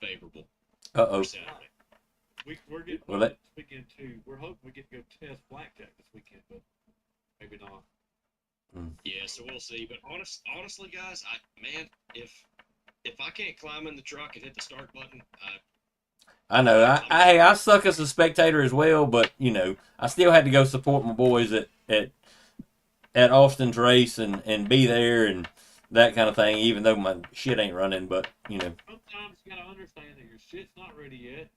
favorable Uh-oh. for Saturday. We're getting Well, that- this weekend too. We're hoping we get to go test blackjack this weekend, but maybe not. Yeah, so we'll see. But honestly, guys, if I can't climb in the truck and hit the start button, I know. I suck as a spectator as well, but I still had to go support my boys at Austin's race and be there and that kind of thing. Even though my shit ain't running, but Sometimes you gotta understand that your shit's not ready yet.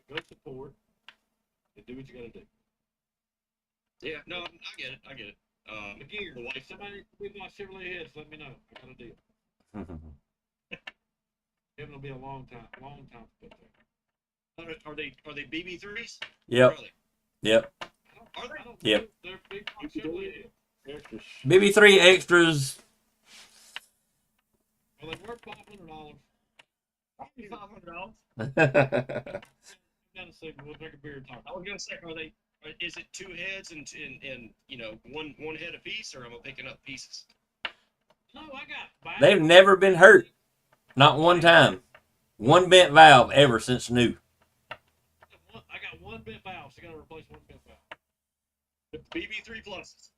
Go support and do what you gotta do. yeah, no, I get it. Again, the wife- if somebody with my Chevrolet heads, let me know. I got a deal. Kevin will be a long time spectator. Are they BB3s? Yep. Really? Yep. I don't Yep. know. They're big Chevrolet heads. Extra BB3 extras. Well, they worth $500. $500. Down to see, we'll drink a beer and talk. I was gonna say, is it two heads and one head apiece, or am I picking up pieces? No, I got. They've never been hurt. Not one time. One bent valve ever since new. I got one bent valve, so I gotta replace one bent valve. The BB3 pluses.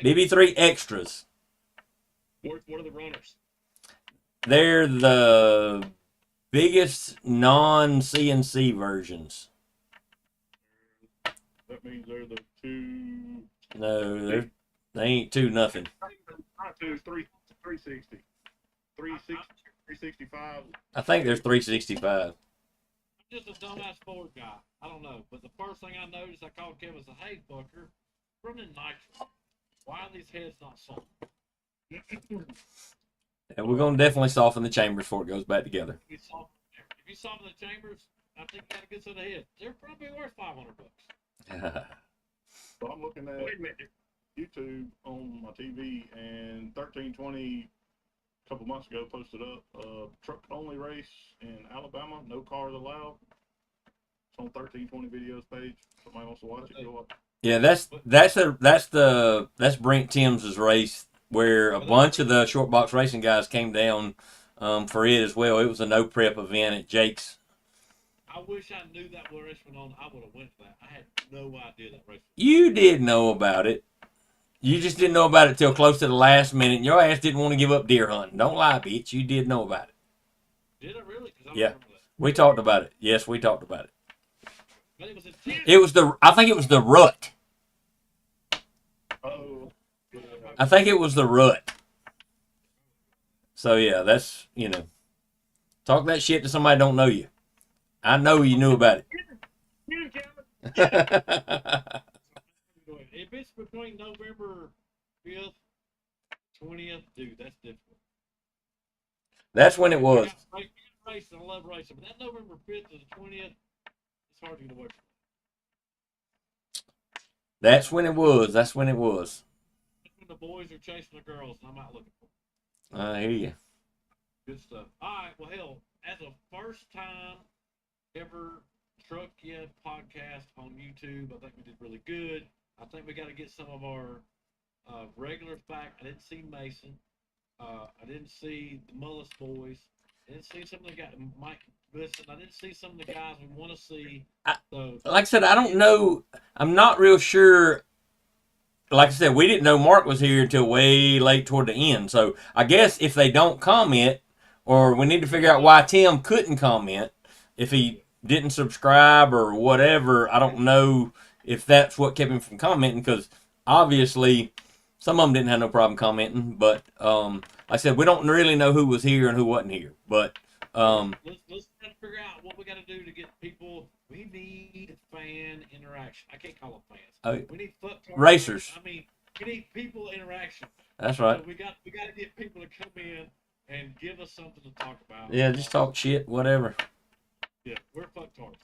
BB3 extras. What are the runners? They're the biggest non-CNC versions. That means they're the two. No, they ain't two nothing. Not two, 360. 360, 365. I think there's 365. I'm just a dumbass Ford guy. I don't know. But the first thing I noticed, I called Kevin and said, "Hey, Booker, running nitro. Why are these heads not soft?" And we're gonna definitely soften the chambers before it goes back together. If you soften the chambers, I think you got a good set of heads. They're probably worth $500. So I'm looking at Wait a minute. YouTube on my TV, and 1320 a couple months ago posted up a truck only race in Alabama, no cars allowed. It's on 1320 videos page. Somebody wants to watch it, go watch it. Yeah, that's Brent Timms' race where a bunch of the short box racing guys came down for it as well. It was a no prep event at Jake's. I wish I knew that race went on. I would have went to that. I had no idea that race. You did know about it. You just didn't know about it till close to the last minute. And your ass didn't want to give up deer hunting. Don't lie, bitch. You did know about it. Did I really? 'Cause I don't Yeah. remember that. We talked about it. Yes, we talked about it. But it was intense. It was I think it was the rut. Oh, I think it was the rut. So yeah, that's talk that shit to somebody don't know you. I know you knew about it. If it's between November 5th, 20th, dude, that's difficult. That's when it was. I got racing, I love racing, but that November 5th to the 20th, it's hard to get away from. That's when it was. That's when it was. That's when the boys are chasing the girls, and I'm out looking for them. I hear you. Good stuff. All right, well, hell, as a first time ever Truck Yet podcast on YouTube, I think we did really good. I think we got to get some of our regulars back. I didn't see Mason. I didn't see the Mullis boys. I didn't see some of the guys, Mike. Listen, I didn't see some of the guys we want to see. So, Like I said, I don't know. I'm not real sure. Like I said, we didn't know Mark was here until way late toward the end. So I guess if they don't comment, or we need to figure out why Tim couldn't comment, if he didn't subscribe or whatever, I don't know if that's what kept him from commenting, because obviously some of them didn't have no problem commenting. But like I said, we don't really know who was here and who wasn't here. But let's try to figure out what we got to do to get people. We need fan interaction. I can't call them fans. We need racers. I mean, we need people interaction. That's right. So we got to get people to come in and give us something to talk about. Yeah, just talk shit, whatever. Yeah, we're fucktards.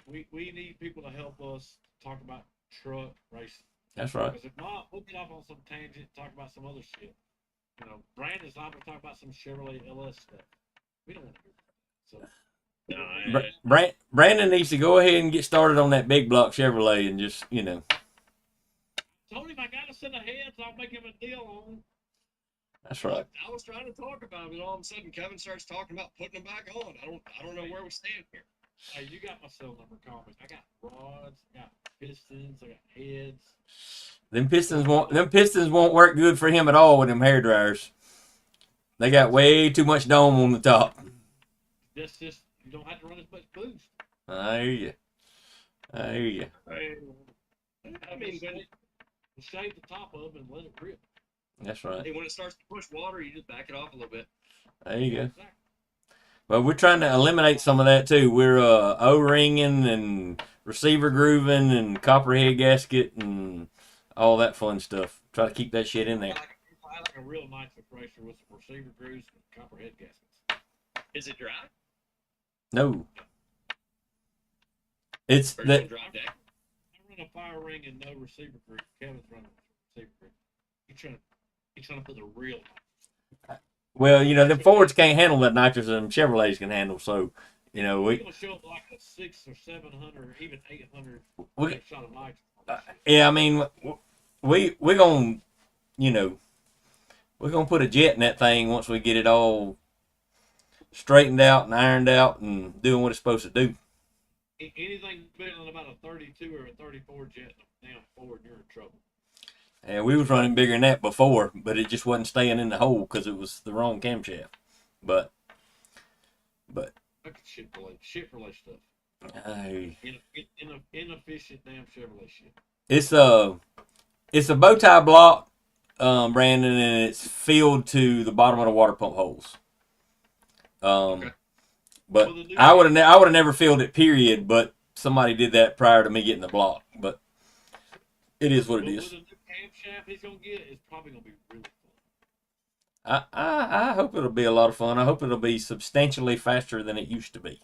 We need people to help us talk about truck racing. That's right. Because if not, we'll get off on some tangent, talk about some other shit. You know, Brandon's not going to talk about some Chevrolet LS stuff. We don't want to hear that. So, No, Brandon needs to go ahead and get started on that big block Chevrolet and just, told him I got to send a head, so I'll make him a deal on. that's right. I was trying to talk about it, and all of a sudden Kevin starts talking about putting them back on. I don't know where we stand here. Hey, you got my cell number, call me. I got rods, I got pistons, I got heads. Them pistons won't work good for him at all with them hair dryers. They got way too much dome on the top. That's just, you don't have to run as much boost. I hear you. I mean, when Shave the top of them and let it rip. That's right. when it starts to push water, you just back it off a little bit. There you go. Exactly. Well, we're trying to eliminate some of that too. We're O-ringing and receiver grooving and copperhead gasket and all that fun stuff. Try to keep that shit in there. I like a real nice compressor with some receiver grooves and copperhead gaskets. Is it dry? No. It's Or you that. can drive deck? I run a fire ring and no receiver groove. Kevin's running a receiver groove. He's trying to put the real. Well, the Fords can't handle that nitrous and Chevrolets can handle. So, He's gonna show up like a 600 or 700 or even 800 we, shot of nitrous. yeah, I mean, we're gonna, we're gonna put a jet in that thing once we get it all straightened out and ironed out and doing what it's supposed to do. Anything bigger than about a 32 or a 34 jet in a damn Ford, you're in trouble. And we was running bigger than that before, but it just wasn't staying in the hole because it was the wrong camshaft. But Look at shit relay stuff. Inefficient damn Chevrolet shit. it's a bow tie block, Brandon, and it's filled to the bottom of the water pump holes. Okay. But I would have never filled it. Period. But somebody did that prior to me getting the block. But it is what it is. With the new camshaft he's gonna get, it's probably gonna be really fun. I hope it'll be a lot of fun. I hope it'll be substantially faster than it used to be.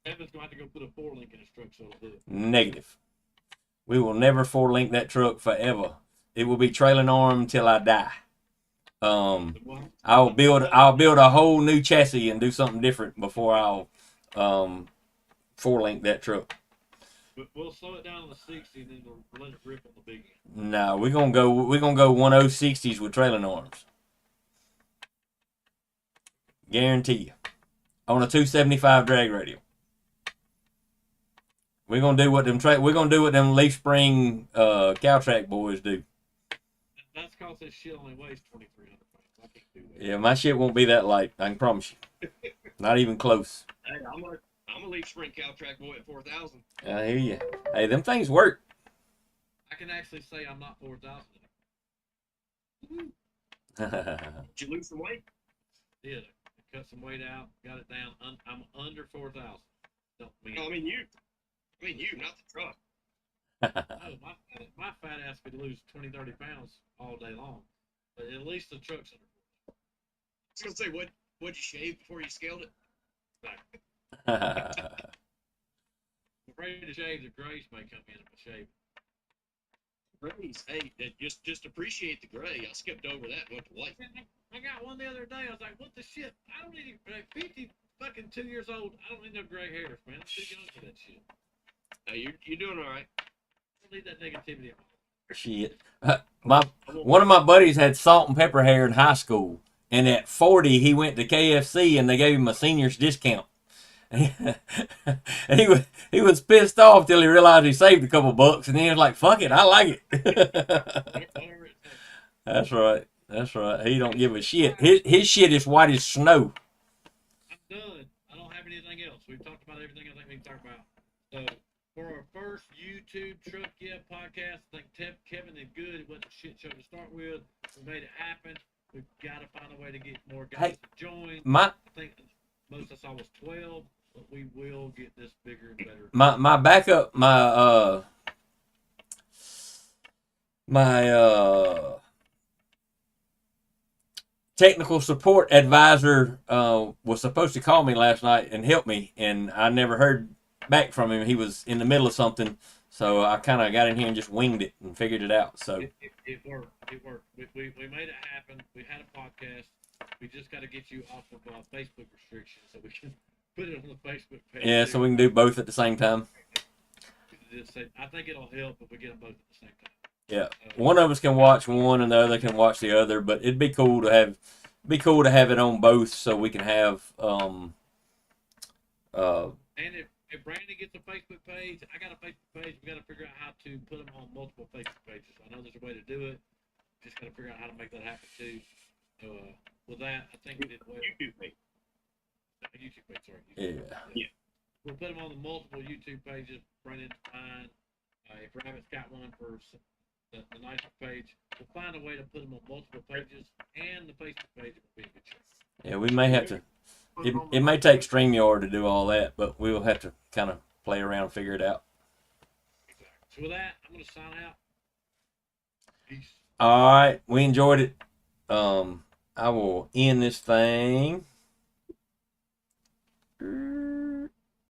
Kevin's gonna have to go put a 4-link in his truck so it'll do it. Negative. We will never 4-link that truck forever. It will be trailing arm till I die. I'll build a whole new chassis and do something different before I'll 4-link that truck. But we'll slow it down to 60 and then we'll let it rip on the big end. No, we're gonna go 1060s with trailing arms. Guarantee you. On a 275 drag radial. We're gonna do what them Leaf Spring Caltrack boys do. That's because this shit only weighs 2,300 pounds. I can't do that. Yeah, my shit won't be that light. I can promise you. Not even close. Hey, I'm a Leaf Sprint Caltrack boy at 4,000. I hear you. Hey, them things work. I can actually say I'm not 4,000. Did you lose some weight? Did I cut some weight out, got it down. I'm under 4,000. Don't mean. No, I mean you, not the truck. Oh, my fat ass could lose 20, 30 pounds all day long. But at least the truck's under. I was gonna say, what'd you shave before you scaled it? I'm afraid to shave the grace may come in if I shave. Grays. Hey, just appreciate the gray. I skipped over that and went to white. I got one the other day. I was like, what the shit? I don't need like 50 fucking 2 years old. I don't need no gray hairs, man. I'm too young for that shit. You're doing all right. I don't need that negativity in my Shit. One of my buddies had salt and pepper hair in high school, and at 40 he went to KFC and they gave him a senior's discount. And he was pissed off till he realized he saved a couple bucks, and then he was like, "Fuck it, I like it." whatever it takes. That's right. That's right. He don't give a shit. His shit is white as snow. I'm done. I don't have anything else. We've talked about everything I think we can talk about. So for our first YouTube Truck Yeah podcast, I think Kevin did good. It wasn't a shit show to start with. We made it happen. We've got to find a way to get more guys to join. I think most I saw was 12, but we will get this bigger and better. My backup, my technical support advisor was supposed to call me last night and help me, and I never heard back from him. He was in the middle of something, so I kind of got in here and just winged it and figured it out. So It worked. It worked. We made it happen. We had a podcast. We just got to get you off of Facebook restrictions so we can put it on the Facebook page. yeah, so we can do both at the same time. I think it'll help if we get them both at the same time. Yeah, one of us can watch one and the other can watch the other, but it'd be cool to have it on both so we can have And if Brandon gets a Facebook page, I got a Facebook page. We got to figure out how to put them on multiple Facebook pages. I know there's a way to do it. Just got to figure out how to make that happen too. So with that, I think we did well. YouTube page. YouTube page, sorry. yeah. We'll put them on the multiple YouTube pages. Brandon's fine. If Rabbit's got one for the nice page, we'll find a way to put them on multiple pages, and the Facebook page will be a good choice. Yeah, we may have to. It may take StreamYard to do all that, but we'll have to kind of play around and figure it out. Exactly. So with that, I'm going to sign out. Peace. All right, we enjoyed it. I will end this thing.